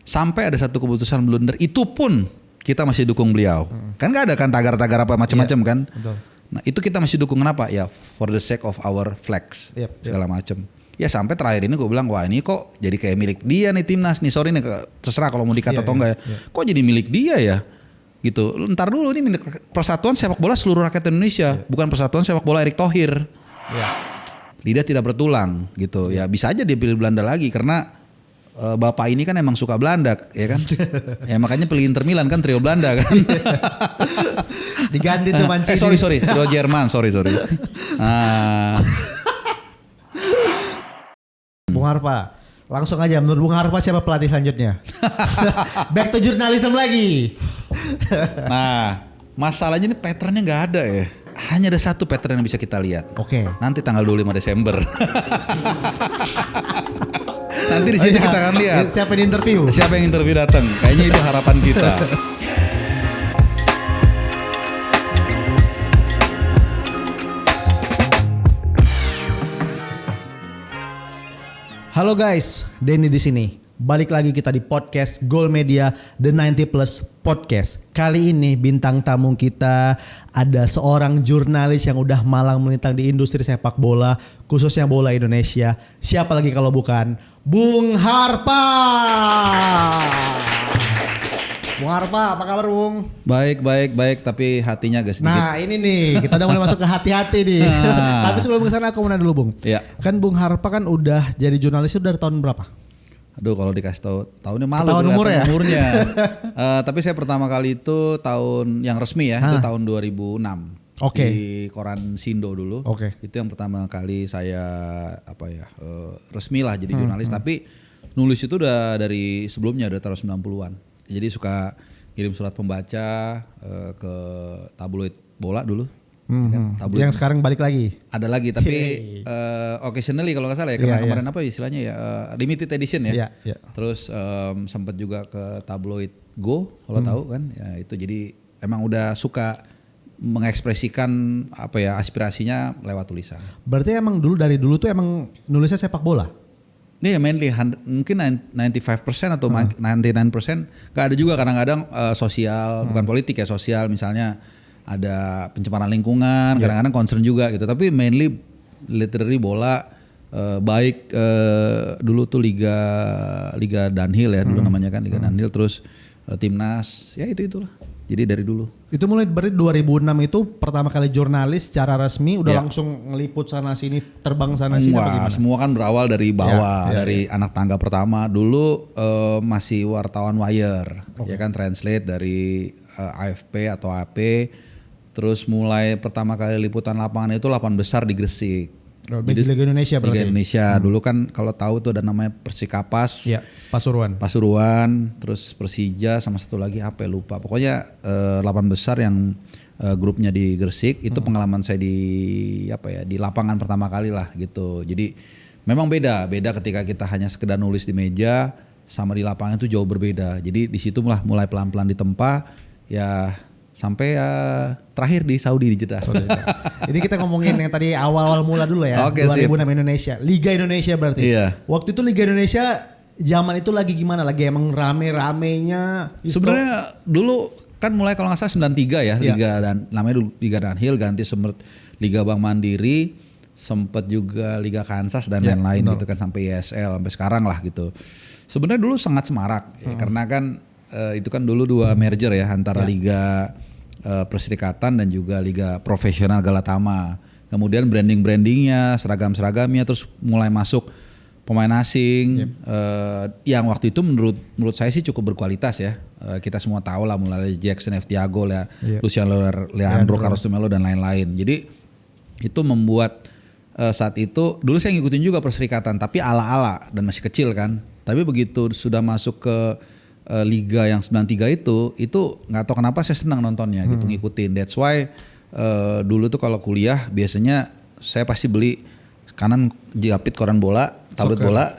sampai ada satu keputusan blunder itu pun kita masih dukung beliau. Kan gak ada kan tagar-tagar apa macam-macam kan. Betul. Nah itu kita masih dukung, kenapa? Ya for the sake of our flags segala macam. Ya sampai terakhir ini gue bilang wah ini kok jadi kayak milik dia nih timnas nih, sorry nih terserah kalau mau dikata atau enggak ya. Kok jadi milik dia ya gitu. Ntar dulu ini milik Persatuan Sepak Bola seluruh rakyat Indonesia, bukan Persatuan Sepak Bola Erick Thohir. Lidah tidak bertulang gitu. Ya bisa aja dia pilih Belanda lagi karena bapak ini kan emang suka Belanda ya kan. Ya makanya pilih Inter Milan kan trio Belanda kan. Diganti tuh Mancini. Sorry trio Jerman sorry. Bung Harpa, langsung aja menurut Bung Harpa siapa pelatih selanjutnya? Back to journalism lagi. Nah masalahnya ini patternnya nggak ada ya. Hanya ada satu pattern yang bisa kita lihat. Oke. Nanti tanggal 25 Desember. Nanti di sini kita akan lihat siapa yang interview. Siapa yang interview datang. Kayaknya itu harapan kita. Halo guys, Denny di sini. Balik lagi kita di podcast Goal Media The 90 Plus Podcast. Kali ini bintang tamu kita ada seorang jurnalis yang udah malang melintang di industri sepak bola, khususnya bola Indonesia. Siapa lagi kalau bukan Bung Harpa. Bung Harpa, apa kabar Bung? Baik, tapi hatinya agak sedikit. Nah ini nih, kita udah mulai masuk ke hati-hati nih. Tapi sebelum kesana aku mau nanya dulu Bung. Iya. Kan Bung Harpa kan udah jadi jurnalis itu dari tahun berapa? Aduh kalau dikasih tahu tahunnya malu tahun umurnya. Tapi saya pertama kali itu tahun yang resmi ya, itu tahun 2006. Di koran Sindo dulu. Itu yang pertama kali saya resmi lah jadi jurnalis. Tapi nulis itu udah dari sebelumnya, udah tahun 90-an. Jadi suka kirim surat pembaca ke tabloid bola dulu. Yang sekarang balik lagi. Ada lagi tapi occasionally kalau nggak salah ya, karena kemarin apa istilahnya ya limited edition ya. Terus sempat juga ke tabloid Go kalau tahu kan. Ya itu jadi emang udah suka mengekspresikan aspirasinya lewat tulisan. Berarti emang dari dulu tuh emang nulisnya sepak bola? Nih mainly mungkin 95% atau 99%. Gak ada juga kadang-kadang sosial, bukan politik ya, sosial misalnya ada pencemaran lingkungan, kadang-kadang concern juga gitu. Tapi mainly literally bola, baik dulu tuh Liga Dunhill ya dulu namanya kan, Liga Dunhill, terus timnas, ya itulah. Jadi dari dulu. Itu mulai berarti 2006 itu pertama kali jurnalis secara resmi udah langsung ngeliput sana sini, terbang sana sini apa gimana? Semua kan berawal dari bawah, dari anak tangga pertama. Dulu masih wartawan wire, ya kan, translate dari AFP atau AP. Terus mulai pertama kali liputan lapangan itu 8 besar di Gresik. Jadi Liga Indonesia berarti. Liga Indonesia. Dulu kan kalau tahu tuh ada namanya Persikapas. Iya, Pasuruan, terus Persija sama satu lagi apa ya lupa. Pokoknya 8 besar yang grupnya di Gresik. Itu pengalaman saya di lapangan pertama kali lah gitu. Jadi memang beda ketika kita hanya sekedar nulis di meja sama di lapangan itu jauh berbeda. Jadi di situ mulai pelan-pelan ditempa ya. Sampai terakhir di Saudi di Jeddah. Ini kita ngomongin yang tadi awal-awal mula dulu ya. 2006 Indonesia. Liga Indonesia berarti. Iya. Waktu itu Liga Indonesia zaman itu lagi gimana? Lagi emang rame-ramenya? Sebenarnya dulu kan mulai kalau nggak salah 93 ya. Liga namanya dulu Liga Dunhill, ganti sempet Liga Bank Mandiri, sempet juga Liga Kansas dan lain-lain gitu kan, sampai ISL sampai sekarang lah gitu. Sebenarnya dulu sangat semarak ya, karena kan itu kan dulu 2 merger ya antara Liga Perserikatan dan juga Liga Profesional Galatama. Kemudian brandingnya, seragam-seragamnya, terus mulai masuk pemain asing yang waktu itu menurut saya sih cukup berkualitas ya. Kita semua tahu lah, mulai Jackson F. Thiago ya, Luciano Leandro, Carlos Melo dan lain-lain. Jadi itu membuat saat itu dulu saya ngikutin juga Perserikatan tapi ala-ala dan masih kecil kan. Tapi begitu sudah masuk ke Liga yang 93 itu nggak tahu kenapa saya senang nontonnya gitu, ngikutin. That's why dulu tuh kalau kuliah biasanya saya pasti beli kanan jilapit koran bola, tablet bola.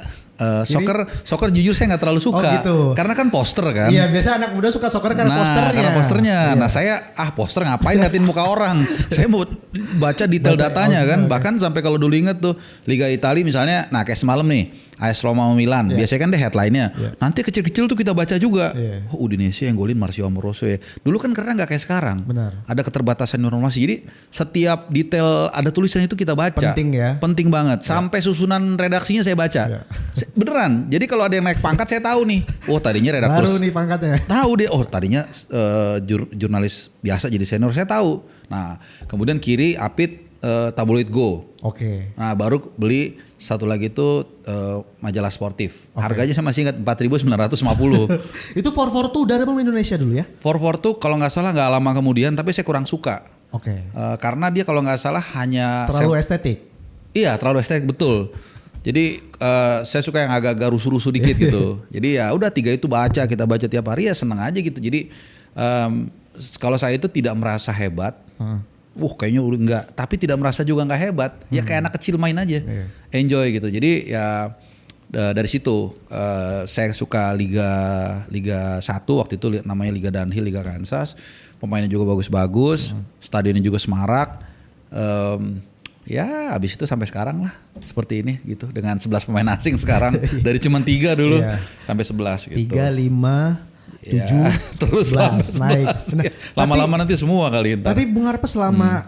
Soccer jujur saya nggak terlalu suka, karena kan poster kan. Iya, biasa anak muda suka soccer karena posternya. Karena posternya. Nah saya poster ngapain ngatin muka orang. Saya mau baca detail datanya kan. Bahkan sampai kalau dulu inget tuh Liga Italia misalnya, nah kayak semalam nih AS Roma sama Milan. Biasanya kan deh headline-nya. Nanti kecil-kecil tuh kita baca juga. Oh, Udinese yang golin Marcio Amoroso ya. Dulu kan karena nggak kayak sekarang. Benar. Ada keterbatasan informasi. Jadi setiap detail ada tulisan itu kita baca. Penting ya. Penting banget. Sampai susunan redaksinya saya baca. Beneran. Jadi kalau ada yang naik pangkat saya tahu nih. Oh, tadinya redaktur. Baru nih pangkatnya. Tahu deh. Oh, tadinya jurnalis biasa jadi senior, saya tahu. Nah, kemudian kiri Apit Tabloid Go. Oke. Nah, baru beli satu lagi itu majalah sportif. Harganya saya masih ingat 4.950. Itu 442 udah ada di Indonesia dulu ya? 442 kalau nggak salah nggak lama kemudian, tapi saya kurang suka. Oke. Karena dia kalau nggak salah hanya Terlalu estetik. Iya, terlalu estetik, betul. Jadi saya suka yang agak-agak rusuh-rusuh dikit gitu. Jadi ya udah 3 itu kita baca tiap hari ya seneng aja gitu. Jadi kalau saya itu tidak merasa hebat. Kayaknya udah enggak, tapi tidak merasa juga enggak hebat. Ya kayak anak kecil main aja. Enjoy gitu. Jadi ya dari situ saya suka Liga 1 waktu itu namanya Liga Dunhill, Liga Kansas. Pemainnya juga bagus-bagus, stadionnya juga semarak. Ya habis itu sampai sekarang lah seperti ini gitu dengan 11 pemain asing sekarang dari cuma 3 dulu sampai 11 gitu. 3, 5, 7, terus 11, naik. Lama-lama nanti semua kali ini. Tapi Bung Harpa selama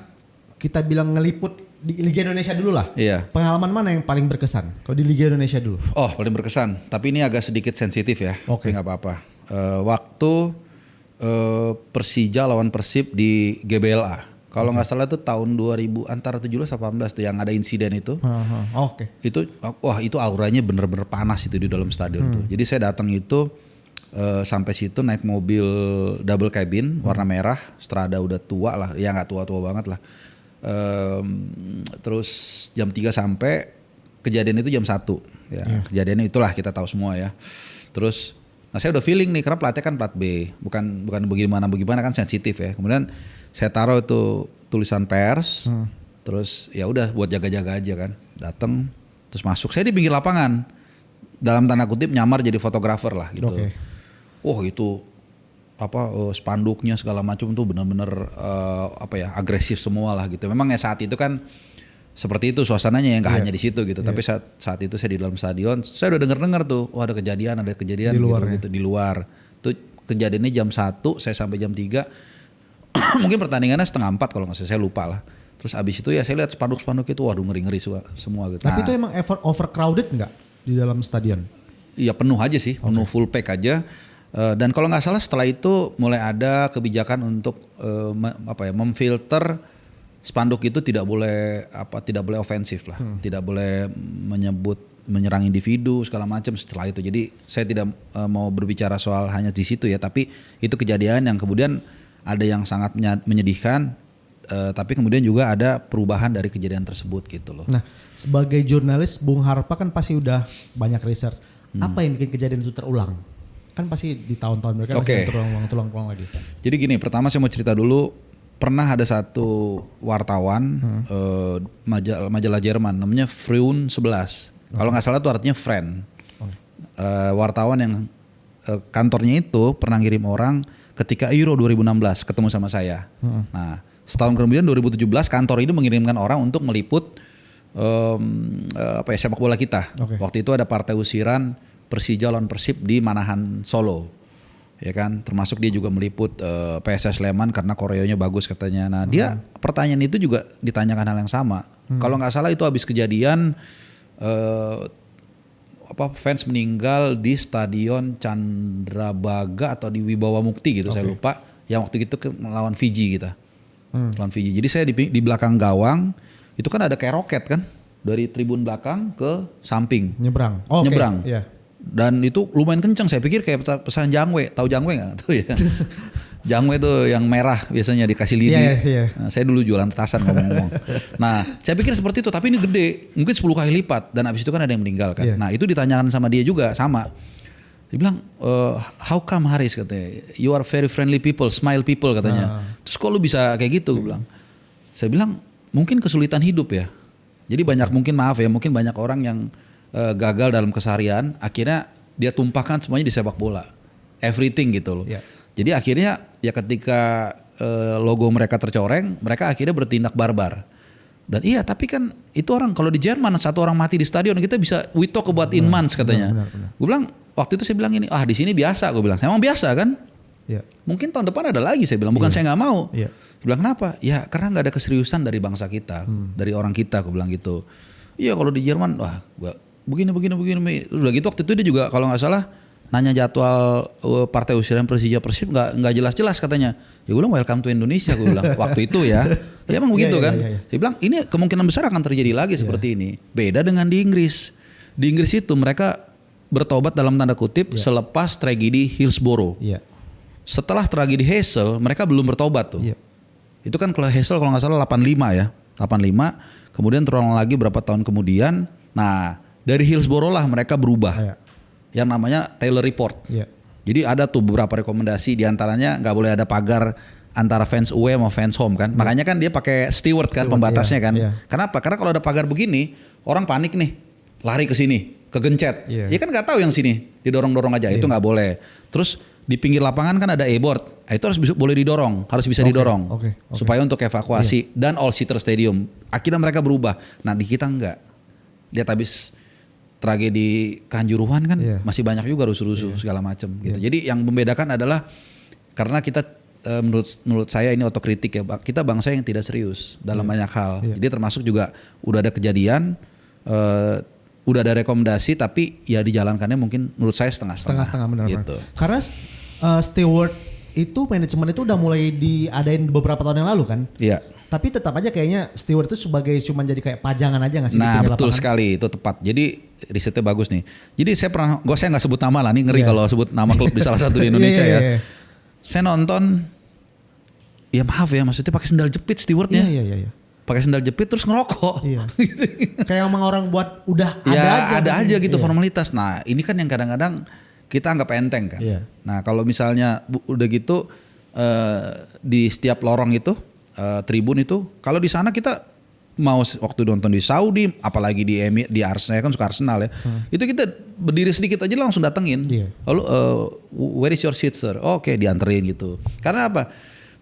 kita bilang ngeliput di Liga Indonesia dulu lah. Iya. Pengalaman mana yang paling berkesan? Kalau di Liga Indonesia dulu. Oh, paling berkesan. Tapi ini agak sedikit sensitif ya. Oke. Nggak apa-apa. Waktu Persija lawan Persib di GBLA. Kalau nggak salah itu tahun 2000 antara 17 18 tuh yang ada insiden itu. Oke. Itu auranya bener-bener panas itu di dalam stadion tuh. Jadi saya datang itu sampai situ naik mobil double cabin warna merah, Strada udah tua lah, ya nggak tua-tua banget lah. Terus jam 3 sampai, kejadian itu jam 1 ya. Kejadiannya itulah kita tahu semua ya. Terus nah saya udah feeling nih karena platnya kan plat B, bukan bagaimana kan sensitif ya. Kemudian saya taruh itu tulisan pers, terus ya udah buat jaga-jaga aja kan. Datang terus masuk, saya di pinggir lapangan, dalam tanda kutip nyamar jadi fotografer lah gitu. Itu spanduknya segala macam tuh benar-benar agresif semua lah gitu. Memang ya saat itu kan seperti itu suasananya yang nggak hanya di situ gitu. Tapi saat itu saya di dalam stadion, saya udah dengar tuh, ada kejadian di luar, gitu di luar. Tuh kejadiannya jam 1, saya sampai jam 3. Mungkin pertandingannya 3:30 kalau nggak salah, saya lupa lah. Terus abis itu ya saya lihat spanduk-spanduk itu, waduh ngeri-ngeri semua gitu. Tapi itu emang overcrowded nggak di dalam stadion? Iya penuh aja sih, penuh full pack aja. Dan kalau nggak salah setelah itu mulai ada kebijakan untuk memfilter spanduk itu tidak boleh ofensif lah, tidak boleh menyerang individu segala macam setelah itu. Jadi saya tidak mau berbicara soal hanya di situ ya, tapi itu kejadian yang kemudian ada yang sangat menyedihkan, tapi kemudian juga ada perubahan dari kejadian tersebut gitu loh. Nah, sebagai jurnalis Bung Harpa kan pasti udah banyak research. Apa yang bikin kejadian itu terulang? Kan pasti di tahun-tahun mereka masih terulang lagi. Jadi gini, pertama saya mau cerita dulu, pernah ada satu wartawan majalah Jerman namanya Freun 11. Kalau nggak salah itu artinya friend. Wartawan yang kantornya itu pernah ngirim orang ketika Euro 2016 ketemu sama saya. Nah, setahun kemudian 2017 kantor ini mengirimkan orang untuk meliput sepak bola kita. Waktu itu ada partai usiran Persija lawan Persib di Manahan Solo, ya kan. Termasuk dia juga meliput PSS Sleman karena koreonya bagus katanya. Nah dia pertanyaan itu juga ditanyakan hal yang sama. Kalau nggak salah itu habis kejadian fans meninggal di Stadion Candrabaga atau di Wibawa Mukti gitu, saya lupa. Yang waktu itu melawan Fiji kita, lawan Fiji. Jadi saya di belakang gawang itu kan ada kayak roket kan, dari tribun belakang ke samping. Nyebrang. Yeah. Dan itu lumayan kencang, saya pikir kayak pesan Jangwe, tahu Jangwe nggak? Tahu ya. Jangwe itu yang merah biasanya dikasih lidi. Nah, saya dulu jualan petasan ngomong-ngomong. Nah, saya pikir seperti itu, tapi ini gede, mungkin 10 kali lipat. Dan abis itu kan ada yang meninggal kan. Nah itu ditanyakan sama dia juga sama. Dia bilang, how come Haris katanya, you are very friendly people, smile people katanya. Terus kok lu bisa kayak gitu? Gue bilang. Saya bilang mungkin kesulitan hidup ya. Jadi mungkin banyak orang yang gagal dalam keseharian, akhirnya dia tumpahkan semuanya di sepak bola, everything gitu loh. Jadi akhirnya ya ketika logo mereka tercoreng, mereka akhirnya bertindak barbar. Dan iya, tapi kan itu orang kalau di Jerman satu orang mati di stadion kita bisa we talk about in months katanya. Benar. Gue bilang waktu itu saya bilang ini, di sini biasa. Gue bilang, emang biasa kan? Iya. Mungkin tahun depan ada lagi, saya bilang. Bukan saya nggak mau. Iya. Saya bilang kenapa? Ya karena nggak ada keseriusan dari bangsa kita, dari orang kita. Gue bilang gitu. Iya kalau di Jerman, begini. Udah gitu waktu itu dia juga kalau nggak salah nanya jadwal partai usiran Persija Persib nggak jelas-jelas katanya. Ya gue bilang welcome to Indonesia, gue bilang waktu itu ya. Ya emang begitu kan. Saya bilang ini kemungkinan besar akan terjadi lagi seperti ini. Beda dengan di Inggris. Di Inggris itu mereka bertobat dalam tanda kutip selepas tragedi Hillsborough. Iya. Setelah tragedi Heysel mereka belum bertobat tuh. Iya. Itu kan kalau Heysel kalau nggak salah 85 ya. 85 kemudian terulang lagi berapa tahun kemudian. Nah dari Hillsborough lah mereka berubah. Iya. Yang namanya Taylor Report. Iya. Jadi ada tuh beberapa rekomendasi, diantaranya nggak boleh ada pagar antara fans away sama fans home kan. Makanya kan dia pakai steward kan pembatasnya kan. Kenapa? Karena kalau ada pagar begini orang panik nih, lari ke sini, kegencet. Ya kan nggak tahu yang sini, didorong-dorong aja. Itu nggak boleh. Terus di pinggir lapangan kan ada e-board, itu harus boleh didorong, harus bisa didorong. Supaya untuk evakuasi dan all seater stadium. Akhirnya mereka berubah. Nah di kita enggak. Lihat habis tragedi Kanjuruhan kan masih banyak juga rusuh-rusuh segala macam gitu. Jadi yang membedakan adalah karena kita menurut saya ini otokritik ya, kita bangsa yang tidak serius dalam banyak hal. Jadi termasuk juga udah ada kejadian, udah ada rekomendasi tapi ya dijalankannya mungkin menurut saya setengah-setengah benar. Gitu. Karena steward itu manajemen itu udah mulai diadain beberapa tahun yang lalu kan? Iya. Tapi tetap aja kayaknya steward itu sebagai cuma jadi kayak pajangan aja nggak sih? Nah betul sekali, itu tepat. Jadi risetnya bagus nih. Jadi saya nggak sebut nama lah, nih ngeri kalau sebut nama klub di salah satu di Indonesia ya. Saya nonton, ya maaf ya maksudnya pakai sendal jepit stewardnya. Iya. Pakai sendal jepit terus ngerokok. Iya. Kayak emang orang buat udah ada aja gitu formalitas. Nah ini kan yang kadang-kadang kita anggap enteng kan. Iya. Nah kalau misalnya udah gitu di setiap lorong itu tribun itu, kalau di sana kita mau waktu nonton di Saudi, apalagi di Arsenal kan suka Arsenal ya, itu kita berdiri sedikit aja langsung datengin. Lalu where is your seat sir? Oke, dianterin gitu. Karena apa?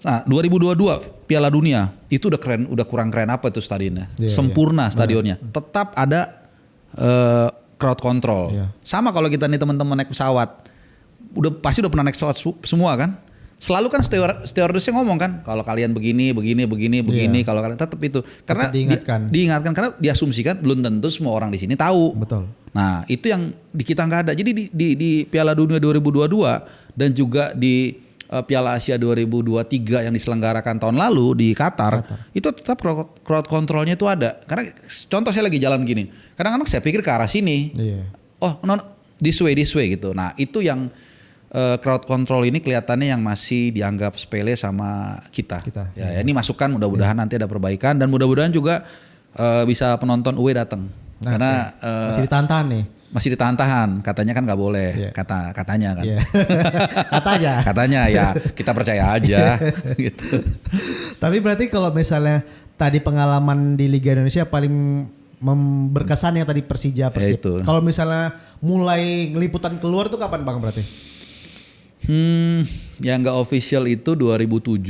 Nah 2022 Piala Dunia itu udah keren, udah kurang keren apa tuh stadionnya? Sempurna stadionnya. Tetap ada crowd control. Sama kalau kita nih teman-teman naik pesawat, pasti udah pernah naik pesawat semua kan? Selalu kan stewardessnya ngomong kan, kalau kalian begini, kalau kalian tetap itu. Karena diingatkan karena diasumsikan belum tentu semua orang di sini tahu. Betul. Nah itu yang di kita nggak ada. Jadi di Piala Dunia 2022 dan juga di Piala Asia 2023 yang diselenggarakan tahun lalu di Qatar. Itu tetap crowd controlnya itu ada. Karena contoh saya lagi jalan gini, kadang-kadang saya pikir ke arah sini. Oh no, this way gitu. Nah itu yang crowd control ini kelihatannya yang masih dianggap sepele sama kita. Ya, ini masukan mudah-mudahan nanti ada perbaikan dan mudah-mudahan juga bisa penonton UE datang. Karena masih ditahan nih. Masih ditahan, katanya kan nggak boleh, katanya kan. Katanya ya kita percaya aja gitu. Tapi berarti kalau misalnya tadi pengalaman di Liga Indonesia paling berkesan yang tadi Persija Persib. Kalau misalnya mulai ngeliputan keluar tuh kapan Bang berarti? Yang nggak official itu 2007.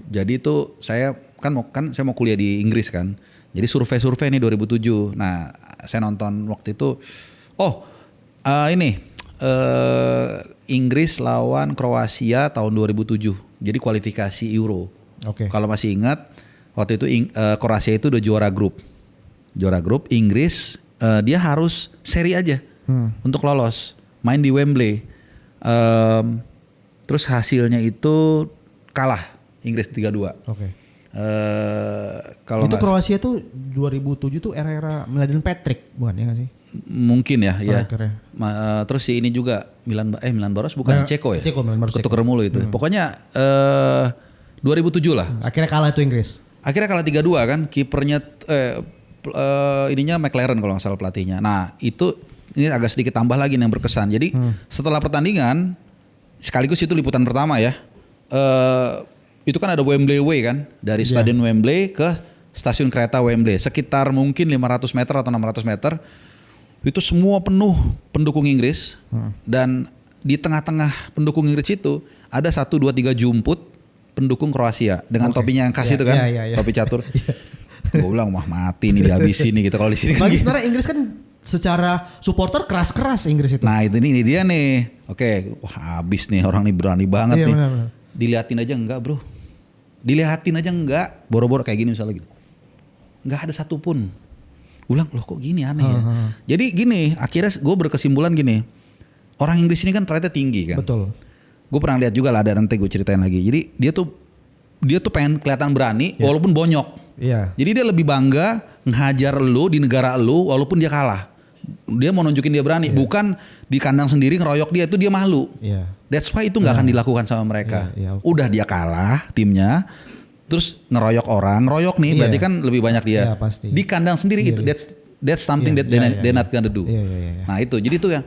Jadi itu saya mau kuliah di Inggris kan. Jadi survei nih 2007. Nah saya nonton waktu itu. Inggris lawan Kroasia tahun 2007. Jadi kualifikasi Euro. Kalau masih ingat waktu itu Kroasia itu udah juara grup. Inggris dia harus seri aja untuk lolos. Main di Wembley. Terus hasilnya itu kalah Inggris 3-2. Kalau itu Kroasia tuh 2007 tuh era Mladen Patrick bukan ya nggak sih? Mungkin ya. Terus si ini juga Milan Baros bukan Ceko ya? Ketuker mulu itu. Pokoknya 2007 lah. Akhirnya kalah itu Inggris. Akhirnya kalah 3-2 kan. Kipernya ininya McLaren kalau nggak salah pelatihnya. Nah itu ini agak sedikit tambah lagi yang berkesan. Jadi setelah pertandingan sekaligus itu liputan pertama ya. Itu kan ada Wembley Way kan, dari Stadion Wembley ke stasiun kereta Wembley, sekitar mungkin 500 meter atau 600 meter, itu semua penuh pendukung Inggris, dan di tengah-tengah pendukung Inggris itu ada 1, 2, 3 jumput pendukung Kroasia dengan topinya yang khas itu kan, topi catur. Gue bilang mah mati nih dihabisin nih gitu kalau di sini. Lagi sebenarnya Inggris kan secara supporter keras-keras Inggris itu. Nah ini dia nih. Oke, wah habis nih orang nih berani banget nih. Benar. Diliatin aja enggak bro. Dilihatin aja enggak. Boro-boro kayak gini misalnya gitu. Enggak ada satupun. Gue bilang loh kok gini aneh ya. Jadi gini akhirnya gue berkesimpulan gini. Orang Inggris ini kan pride-nya tinggi kan. Betul. Gue pernah lihat juga lah, ada nanti gue ceritain lagi. Jadi dia tuh pengen kelihatan berani walaupun bonyok. Iya. Jadi dia lebih bangga ngehajar lu di negara lu walaupun dia kalah. Dia mau nunjukin dia berani, bukan di kandang sendiri ngeroyok dia, itu dia malu. That's why itu nggak akan dilakukan sama mereka. Udah dia kalah timnya, terus ngeroyok orang, ngeroyok nih berarti kan lebih banyak dia. Pasti. Di kandang sendiri itu that's something that they're not gonna do. Nah itu, jadi itu yang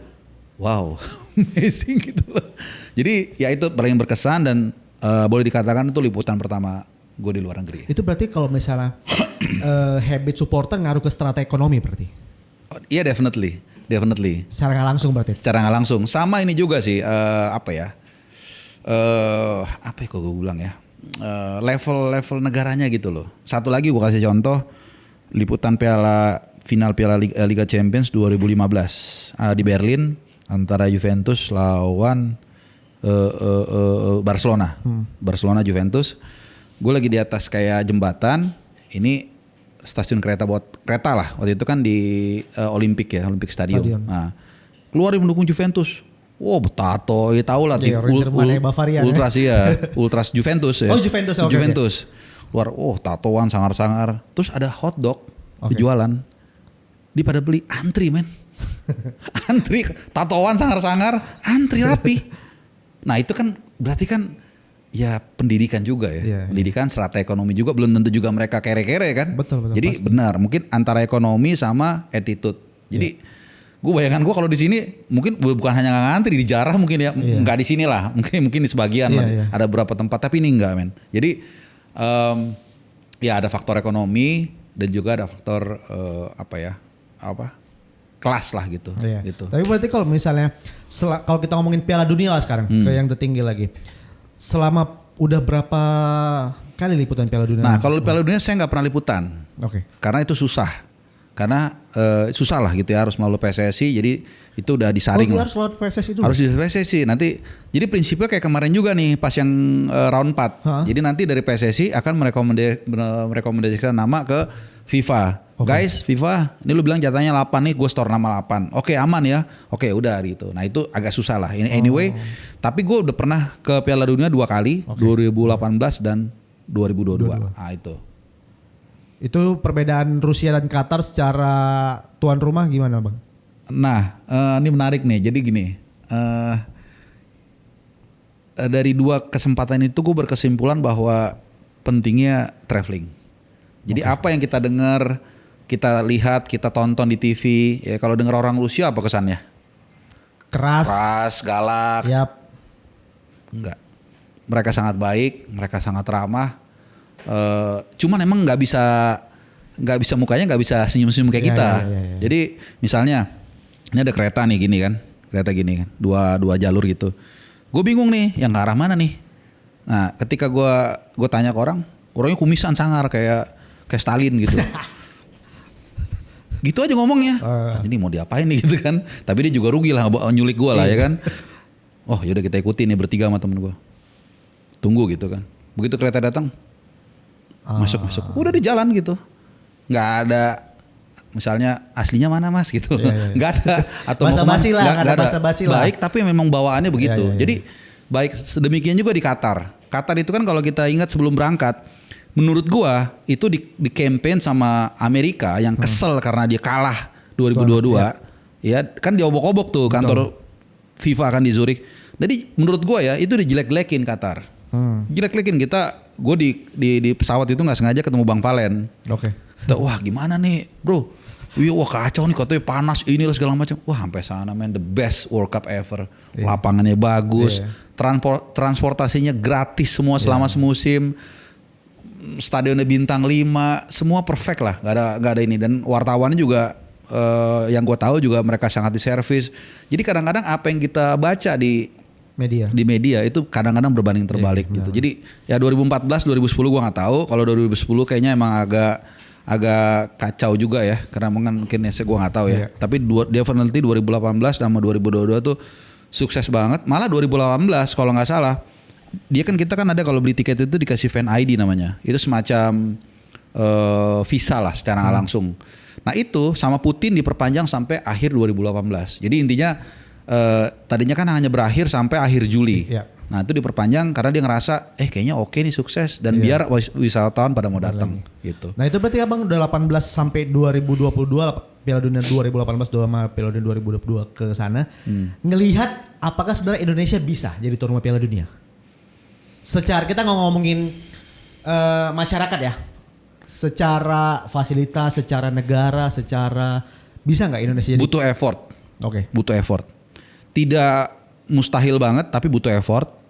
wow, amazing gitu loh. Jadi ya itu paling berkesan dan boleh dikatakan itu liputan pertama gue di luar negeri. Itu berarti kalau misalnya habit supporter ngaruh ke strata ekonomi berarti? Iya definitely. Secara nggak langsung berarti? Secara nggak langsung. Sama ini juga sih apa ya kok gue bilang ya level negaranya gitu loh. Satu lagi gue kasih contoh liputan final Piala Liga Champions 2015 di Berlin antara Juventus lawan Barcelona. Barcelona Juventus. Gue lagi di atas kayak jembatan. Ini stasiun kereta lah. Waktu itu kan di Olympic Stadium. Nah, keluar yang mendukung Juventus. Wow, betato, ya tau lah. Ultras ya, Ultras Juventus ya. Oh Juventus. Okay, Juventus. Keluar, tatoan sangar-sangar. Terus ada hotdog dijualan. Dia pada beli, antri men. Antri, tatoan sangar-sangar, antri rapi. Nah itu kan berarti kan ya pendidikan juga ya. Pendidikan strata ekonomi juga belum tentu juga mereka kere-kere kan. Betul. Jadi pasti. Benar, mungkin antara ekonomi sama attitude. Jadi gue bayangan gue kalau di sini mungkin bukan hanya ngantri di Jarah mungkin ya, nggak di sini lah. Mungkin di sebagian ada beberapa tempat tapi ini enggak men. Jadi ya ada faktor ekonomi dan juga ada faktor kelas lah gitu. Gitu. Tapi berarti kalau misalnya kalau kita ngomongin Piala Dunia lah sekarang ke yang tertinggi lagi. Selama udah berapa kali liputan Piala Dunia? Nah kalau Piala Dunia saya nggak pernah liputan. Oke. Karena itu susah. Karena susah lah gitu ya, harus melalui PSSI. Jadi itu udah disaring. Harus melalui PSSI dulu? Harus di PSSI. Nanti jadi prinsipnya kayak kemarin juga nih pas yang round 4. Jadi nanti dari PSSI akan merekomendasikan nama ke FIFA. Guys, FIFA, ini lu bilang jatahnya 8 nih, gue store nama 8. Oke, aman ya. Oke, udah gitu. Nah, itu agak susah lah. Anyway, tapi gue udah pernah ke Piala Dunia 2 kali, 2018 dan 2022. Nah, itu. Itu perbedaan Rusia dan Qatar secara tuan rumah gimana, Bang? Nah, ini menarik nih. Jadi gini, dari 2 kesempatan itu gue berkesimpulan bahwa pentingnya traveling. Jadi apa yang kita dengar, kita lihat, kita tonton di TV, ya kalau dengar orang Rusia apa kesannya? Keras, galak. Yap. Enggak. Mereka sangat baik, mereka sangat ramah. Cuman emang nggak bisa mukanya nggak bisa senyum-senyum kayak kita. Jadi misalnya ini ada kereta nih gini kan, kereta gini kan, dua jalur gitu. Gue bingung nih, yang ke arah mana nih? Nah, ketika gue tanya ke orangnya kumisan sangar kayak Stalin gitu. Gitu aja ngomongnya. Ini mau diapain nih gitu kan. Tapi dia juga rugi lah nyulik gue lah ya kan. Oh yaudah kita ikutin nih bertiga sama temen gue. Tunggu gitu kan. Begitu kereta datang. Masuk. Udah di jalan gitu. Gak ada misalnya aslinya mana mas gitu. Gak ada. Atau basa-basi lah. Gak ada basa-basi lah. Baik tapi memang bawaannya begitu. Jadi baik sedemikian juga di Qatar. Qatar itu kan kalau kita ingat sebelum berangkat. Menurut gua itu di campaign sama Amerika yang kesel karena dia kalah 2022 ya kan diobok-obok tuh kantor FIFA kan di Zurich. Jadi menurut gua ya itu dijelek-jelekin Qatar. Jelek-jelekin gue di pesawat itu nggak sengaja ketemu Bang Valen. Wah gimana nih bro? Wah kacau nih katanya panas ini lah segala macam. Wah sampai sana man, the best World Cup ever. Lapangannya bagus, transportasinya gratis semua selama semusim. Stadionnya bintang 5, semua perfect lah, nggak ada ini. Dan wartawannya juga yang gue tahu juga mereka sangat diservis. Jadi kadang-kadang apa yang kita baca di media itu kadang-kadang berbanding terbalik gitu. Jadi ya 2014, 2010 gue nggak tahu. Kalau 2010 kayaknya emang agak kacau juga ya, karena mungkin gue nggak tahu ya. Tapi definitely 2018 sama 2022 tuh sukses banget. Malah 2018 kalau nggak salah, dia kan kita kan ada kalau beli tiket itu dikasih fan ID namanya. Itu semacam visa lah secara nggak langsung. Nah itu sama Putin diperpanjang sampai akhir 2018. Jadi intinya tadinya kan hanya berakhir sampai akhir Juli. Nah itu diperpanjang karena dia ngerasa kayaknya oke nih sukses dan biar wisatawan pada mau datang gitu. Nah itu berarti abang udah 18 sampai 2022 Piala Dunia 2018 sama Piala Dunia 2022 ke sana. Ngelihat apakah sebenarnya Indonesia bisa jadi tuan rumah Piala Dunia? Secara kita ngomongin masyarakat ya. Secara fasilitas, secara negara, secara bisa nggak Indonesia jadi? Butuh effort. Butuh effort. Tidak mustahil banget tapi butuh effort.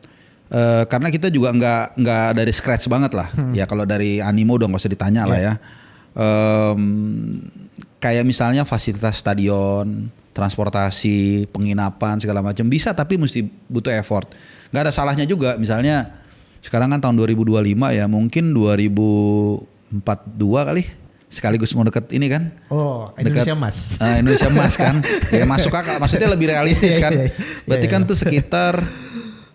Karena kita juga nggak dari scratch banget lah. Ya kalau dari animo udah nggak usah ditanya lah ya. Kayak misalnya fasilitas stadion, transportasi, penginapan segala macam bisa tapi mesti butuh effort. Nggak ada salahnya juga misalnya sekarang kan tahun 2025 ya, mungkin 2042 kali sekaligus mau deket ini kan. Indonesia Mas. Indonesia Mas kan. Ya masuk akal, maksudnya lebih realistis kan. Berarti kan tuh sekitar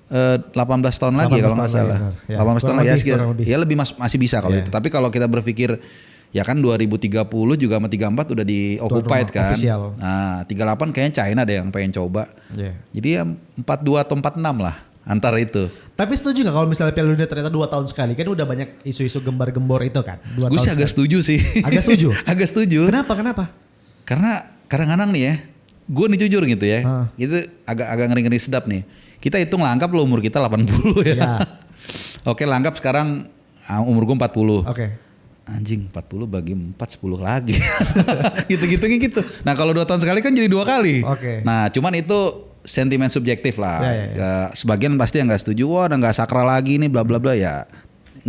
18 tahun lagi kalau nggak salah. 18 tahun lagi ya lebih masih bisa kalau itu. Tapi kalau kita berpikir ya kan 2030 juga sama 34 udah di-occupied kan. Official. Nah 38 kayaknya China ada yang pengen coba. Jadi ya 42 atau 46 lah antara itu. Tapi setuju gak kalau misalnya Piala Dunia ternyata 2 tahun sekali? Kan udah banyak isu-isu gembar-gembor itu kan. Gue sih agak setuju sih. Agak setuju? Agak setuju. Kenapa? Karena kadang-kadang nih ya, gue nih jujur gitu ya, itu agak ngeri-ngeri sedap nih. Kita hitung langkap lo umur kita 80 ya. Oke langkap sekarang umur gue 40. Anjing 40 bagi 4 10 lagi. Gitu. Nah kalau 2 tahun sekali kan jadi 2 kali. Nah cuman itu sentimen subjektif lah. Sebagian pasti yang nggak setuju, wah udah nggak sakral lagi nih, bla bla bla ya.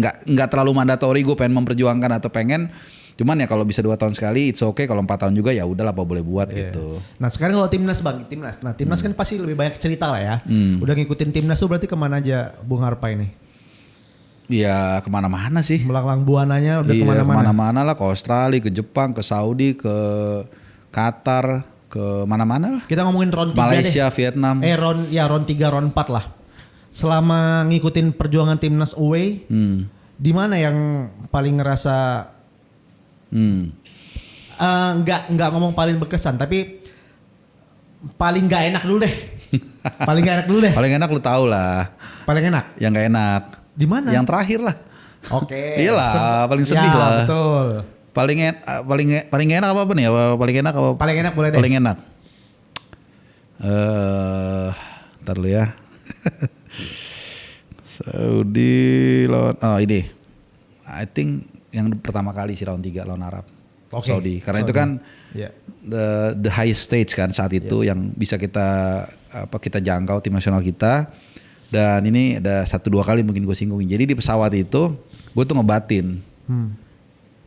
Nggak terlalu mandatori gue pengen memperjuangkan atau pengen. Cuman ya kalau bisa 2 tahun sekali, it's okay. Kalau 4 tahun juga ya udahlah apa boleh buat gitu. Nah sekarang kalau timnas bang, Nah timnas kan pasti lebih banyak cerita lah ya. Udah ngikutin timnas tuh berarti kemana aja Bung Harpa ini? Ya kemana-mana sih. Melanglang buananya udah kemana-mana. Kemana-mana lah, ke Australia, ke Jepang, ke Saudi, ke Qatar, ke mana-mana lah. Kita ngomongin round 3 Malaysia, Vietnam. round 3, round 4 lah. Selama ngikutin perjuangan timnas away, di mana yang paling ngerasa nggak ngomong paling berkesan, tapi paling nggak enak dulu deh. Paling enak lu tau lah. Paling enak? Yang nggak enak. Di mana? Yang terakhir lah. Iyalah, paling sedih ya, lah. Betul. Paling enak apa nih? Paling enak apa? Paling enak boleh deh. Paling enak. Ntar dulu ya. Saudi lawan ini. I think yang pertama kali sih round 3 lawan Arab. Saudi. Karena itu kan the highest stage kan saat itu yang bisa kita jangkau tim nasional kita. Dan ini ada 1-2 kali mungkin gue singgungin. Jadi di pesawat itu gue tuh ngebatin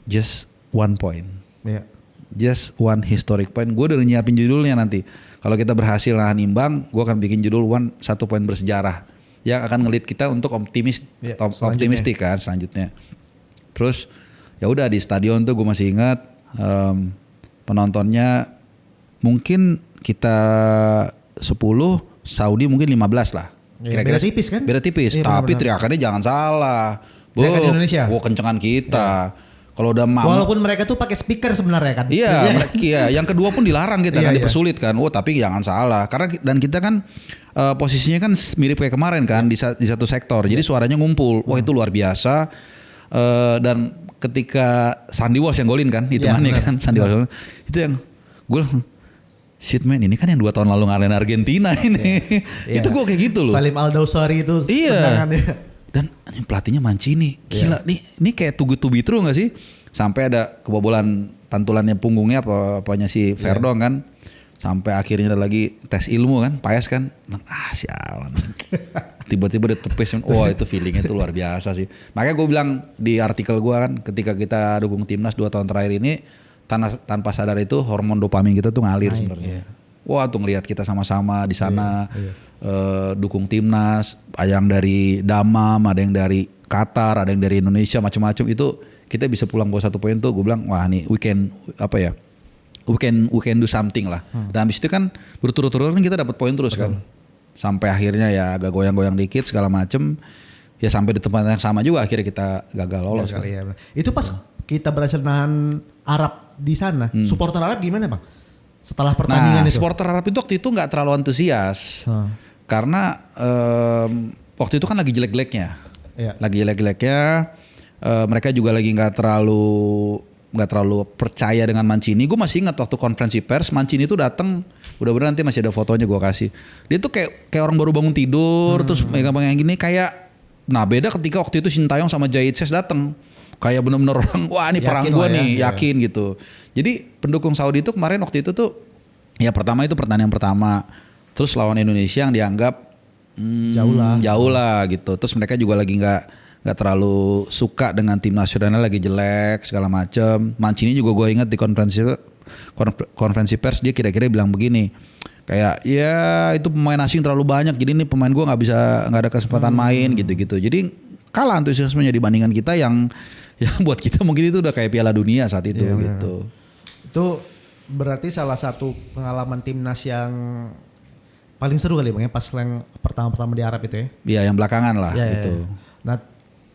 just 1 point. Just 1 historic point. Gue udah nyiapin judulnya nanti. Kalau kita berhasil nahan imbang, gue akan bikin judul 1 poin bersejarah yang akan ngelit kita untuk optimistik kan selanjutnya. Terus ya udah di stadion tuh gue masih ingat penontonnya mungkin kita 10, Saudi mungkin 15 lah. Kira-kira beda tipis kan? Beda tipis, tapi teriakannya jangan salah. Teriakan Indonesia. Kencengan kita. Kalau udah walaupun mereka tuh pakai speaker sebenarnya kan. Iya, yang kedua pun dilarang kita kan dipersulit kan. Tapi jangan salah. Karena dan kita kan posisinya kan mirip kayak kemarin kan di satu sektor. Jadi suaranya ngumpul. Wah itu luar biasa. Dan ketika Sandy Walsh yang golin kan, hitungannya kan Sandy Walsh. Itu yang gue shit man, ini kan yang 2 tahun lalu ngalahin Argentina ini. Itu gue kayak gitu loh. Salim Aldosari itu tendangannya. Dan pelatihnya Mancini, gila nih kayak too good to be true gak sih? Sampai ada kebobolan pantulannya punggungnya apanya si Verdong kan. Sampai akhirnya ada lagi tes ilmu kan, Paes kan. Sialan. Tiba-tiba ditepis, itu feelingnya tuh luar biasa sih. Makanya gue bilang di artikel gue kan, ketika kita dukung timnas 2 tahun terakhir ini, tanpa sadar itu hormon dopamin kita tuh ngalir sebenarnya. Wah tuh ngelihat kita sama-sama di sana. Dukung timnas, ada yang dari Damam, ada yang dari Qatar, ada yang dari Indonesia, macam-macam itu kita bisa pulang bawa 1 poin tuh gue bilang wah nih we can do something lah. Dan habis itu kan berturut-turut kan kita dapat poin terus kan. Sampai akhirnya ya agak goyang-goyang dikit segala macem. Ya sampai di tempat yang sama juga akhirnya kita gagal lolos. Kan. Ya. Itu pas kita berhasil nahan Arab di sana, supporter Arab gimana bang? Setelah pertandingan itu? Supporter Arab itu waktu itu nggak terlalu antusias. Karena waktu itu kan lagi jelek-jeleknya. Iya. Lagi jelek-jeleknya. Mereka juga lagi nggak terlalu percaya dengan Mancini. Gue masih ingat waktu konferensi pers Mancini itu datang, mudah-mudahan nanti masih ada fotonya gue kasih. Dia tuh kayak orang baru bangun tidur, terus megang-megang gini kayak. Nah beda ketika waktu itu Sintayong sama Jaitses datang, kayak bener-bener orang wah ini perang gue nih, yakin gitu. Jadi pendukung Saudi itu kemarin waktu itu tuh ya pertama itu pertandingan pertama, terus lawan Indonesia yang dianggap jauh lah gitu. Terus mereka juga lagi nggak terlalu suka dengan tim nasionalnya lagi jelek segala macem. Mancini juga gue ingat di konferensi pers dia kira-kira bilang begini. Kayak ya itu pemain asing terlalu banyak, jadi ini pemain gue nggak ada kesempatan main gitu-gitu. Jadi kalah antusiasmenya dibandingkan kita yang buat kita mungkin itu udah kayak Piala Dunia saat itu gitu. Itu berarti salah satu pengalaman timnas yang paling seru kali bang ya pas yang pertama-pertama di Arab itu ya? Iya yang belakangan lah gitu. Nah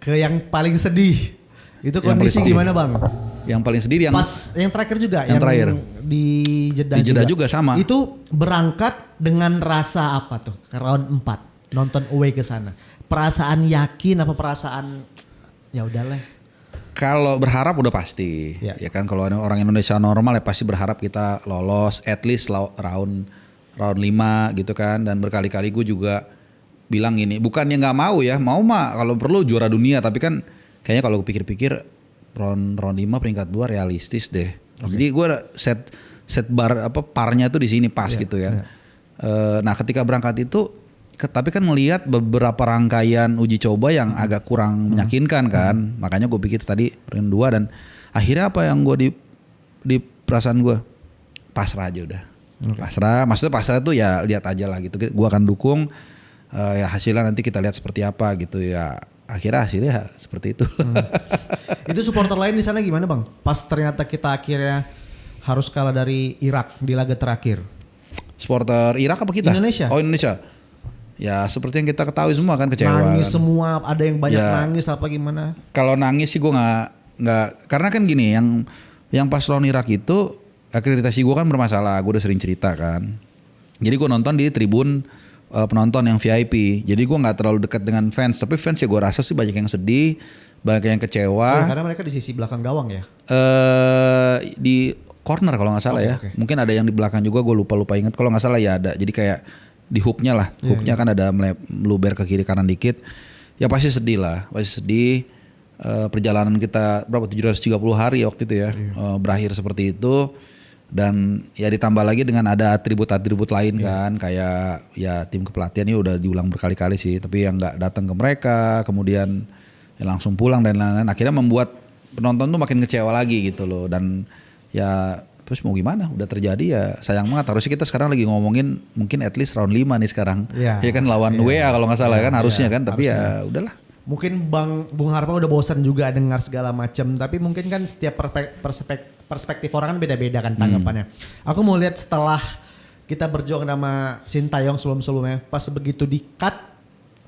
ke yang paling sedih itu kondisi gimana bang? Yang paling sedih yang terakhir juga yang terakhir di Jeddah juga sama. Itu berangkat dengan rasa apa tuh? Ke round 4 nonton away ke sana. Perasaan yakin apa perasaan ya udahlah. Kalau berharap udah pasti. Ya kan kalau orang Indonesia normal ya pasti berharap kita lolos at least round 5 gitu kan, dan berkali-kali gue juga bilang gini, bukannya nggak mau ya, mau mah kalau perlu juara dunia, tapi kan kayaknya kalau gue pikir-pikir round 5 peringkat 2 realistis deh. Jadi gue set parnya tuh di sini pas gitu ya. Nah ketika berangkat itu, tapi kan melihat beberapa rangkaian uji coba yang agak kurang meyakinkan kan. Makanya gue pikir tadi peringkat 2 dan akhirnya apa yang gue di perasaan gue pasrah aja udah. Pasrah, maksudnya pasrah tuh ya lihat aja lah gitu. Gue akan dukung ya hasilnya nanti kita lihat seperti apa gitu ya. Hasilnya seperti itu. Itu supporter lain di sana gimana bang? Pas ternyata kita akhirnya harus kalah dari Irak di laga terakhir. Supporter Irak apa kita? Indonesia. Oh Indonesia. Ya seperti yang kita ketahui semua kan kecewa. Nangis kan. Semua, ada yang banyak nangis apa gimana? Kalau nangis sih gue nggak karena kan gini yang pas lawan Irak itu akreditasi gue kan bermasalah. Gue udah sering cerita kan. Jadi gue nonton di tribun penonton yang VIP, jadi gue nggak terlalu dekat dengan fans, tapi fans ya gue rasa sih banyak yang sedih, banyak yang kecewa. Karena mereka di sisi belakang gawang ya? Di corner kalau nggak salah ya, mungkin ada yang di belakang juga, gue lupa ingat, kalau nggak salah ya ada, jadi kayak di hooknya lah, hooknya kan ada meluber ke kiri kanan dikit, ya pasti sedih lah, pasti sedih. Perjalanan kita berapa 730 hari waktu itu ya, berakhir seperti itu. Dan ya ditambah lagi dengan ada atribut-atribut lain kan, kayak ya tim kepelatihan ini udah diulang berkali-kali sih, tapi yang nggak datang ke mereka, kemudian ya langsung pulang dan lain-lain, akhirnya membuat penonton tuh makin kecewa lagi gitu loh. Dan ya terus mau gimana, udah terjadi ya sayang banget. Harusnya kita sekarang lagi ngomongin mungkin at least round 5 nih sekarang, ya kan lawan WA kalau nggak salah kan harusnya kan, tapi harusnya. Ya udahlah. Mungkin Bung Harpa udah bosan juga dengar segala macam, tapi mungkin kan setiap perspektif orang kan beda-beda kan tanggapannya. Aku mau lihat setelah kita berjuang sama Sintayong sebelumnya, pas begitu di-cut,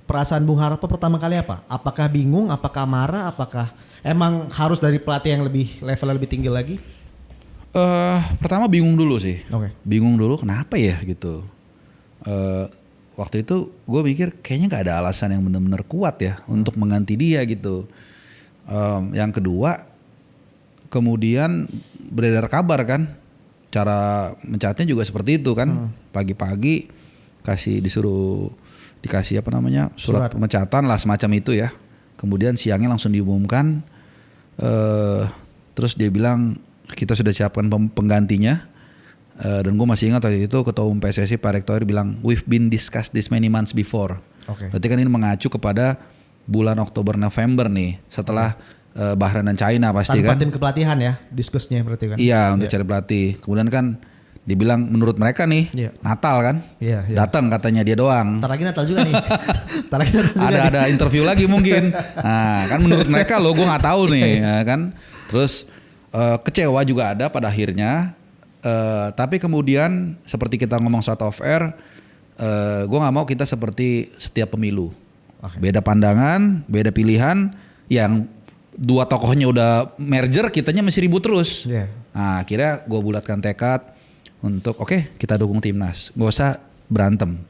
perasaan Bung Harpa pertama kali apa? Apakah bingung, apakah marah, apakah emang harus dari pelatih yang levelnya lebih tinggi lagi? Pertama bingung dulu sih, bingung dulu kenapa ya gitu. Waktu itu gue mikir kayaknya gak ada alasan yang benar-benar kuat ya untuk mengganti dia gitu. Yang kedua, kemudian beredar kabar kan, cara mencatnya juga seperti itu kan. Pagi-pagi dikasih apa namanya surat pemecatan lah semacam itu ya. Kemudian siangnya langsung diumumkan. Terus dia bilang kita sudah siapkan penggantinya. Dan gue masih ingat waktu itu Ketua Umum PSSI Pak Erick Thohir bilang we've been discussed this many months before. Berarti kan ini mengacu kepada bulan Oktober November nih setelah Bahrain dan China pasti. Tanpa kan. Tim kepelatihan ya diskusinya berarti kan. Iya untuk cari pelatih. Kemudian kan Dibilang menurut mereka nih Natal kan, datang katanya dia doang. Ntar lagi Natal juga nih. Ntar lagi Natal juga ada interview lagi mungkin. Nah kan menurut mereka loh, gue nggak tahu nih ya kan. Terus kecewa juga ada pada akhirnya. Tapi kemudian seperti kita ngomong saat off air, gue nggak mau kita seperti setiap pemilu. Beda pandangan, beda pilihan. Yang dua tokohnya udah merger, kitanya masih ribut terus. Nah akhirnya gue bulatkan tekad untuk oke, kita dukung timnas, nggak usah berantem.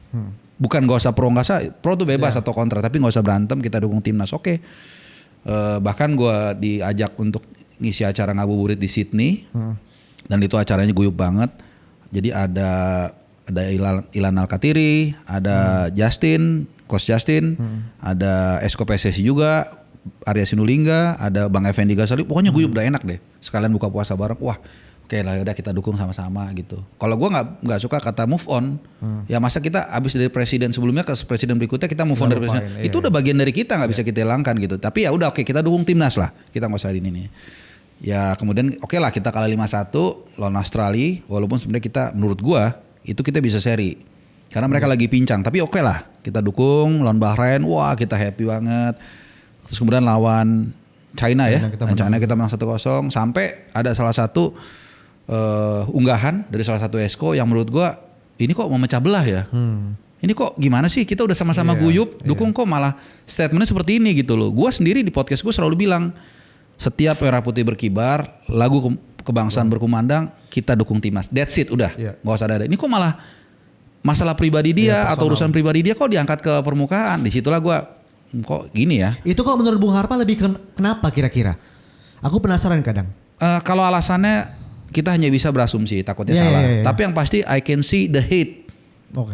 Bukan nggak usah pro tuh bebas atau kontra, tapi nggak usah berantem, kita dukung timnas. Oke. Bahkan gue diajak untuk ngisi acara ngabuburit di Sydney, dan itu acaranya guyup banget. Jadi ada Ilan Alkatiri, ada Justin, Coach Justin, ada Esko PSSI juga, Arya Sinulinga, ada Bang Effendi Ghazali. Pokoknya guyup udah enak deh. Sekalian buka puasa bareng. Wah. Oke lah, udah kita dukung sama-sama gitu. Kalau gue nggak suka kata move on, ya masa kita abis dari presiden sebelumnya ke presiden berikutnya kita move on dari presiden. Itu udah bagian dari kita, nggak bisa kita hilangkan gitu. Tapi ya udah oke, kita dukung timnas lah. Kita nggak usah ini. Ya kemudian oke lah kita kalah 5-1 lawan Australia, walaupun sebenarnya kita menurut gue itu kita bisa seri karena mereka lagi pincang. Tapi oke lah kita dukung lawan Bahrain, wah kita happy banget. Terus kemudian lawan China ya, China kita menang 1-0 sampai ada salah satu unggahan dari salah satu esko yang menurut gua ini kok memecah belah ya. Ini kok gimana sih, kita udah sama-sama guyup, dukung kok malah statementnya seperti ini gitu loh. Gua sendiri di podcast gua selalu bilang setiap merah putih berkibar, lagu kebangsaan berkumandang, kita dukung timnas. That's it udah, nggak usah ada. Ini kok malah masalah pribadi dia atau urusan pribadi dia kok diangkat ke permukaan. Disitulah gua kok gini ya. Itu kalau menurut Bung Harpa lebih kenapa kira-kira? Aku penasaran kadang. Kalau alasannya kita hanya bisa berasumsi, takutnya salah. Tapi yang pasti I can see the hate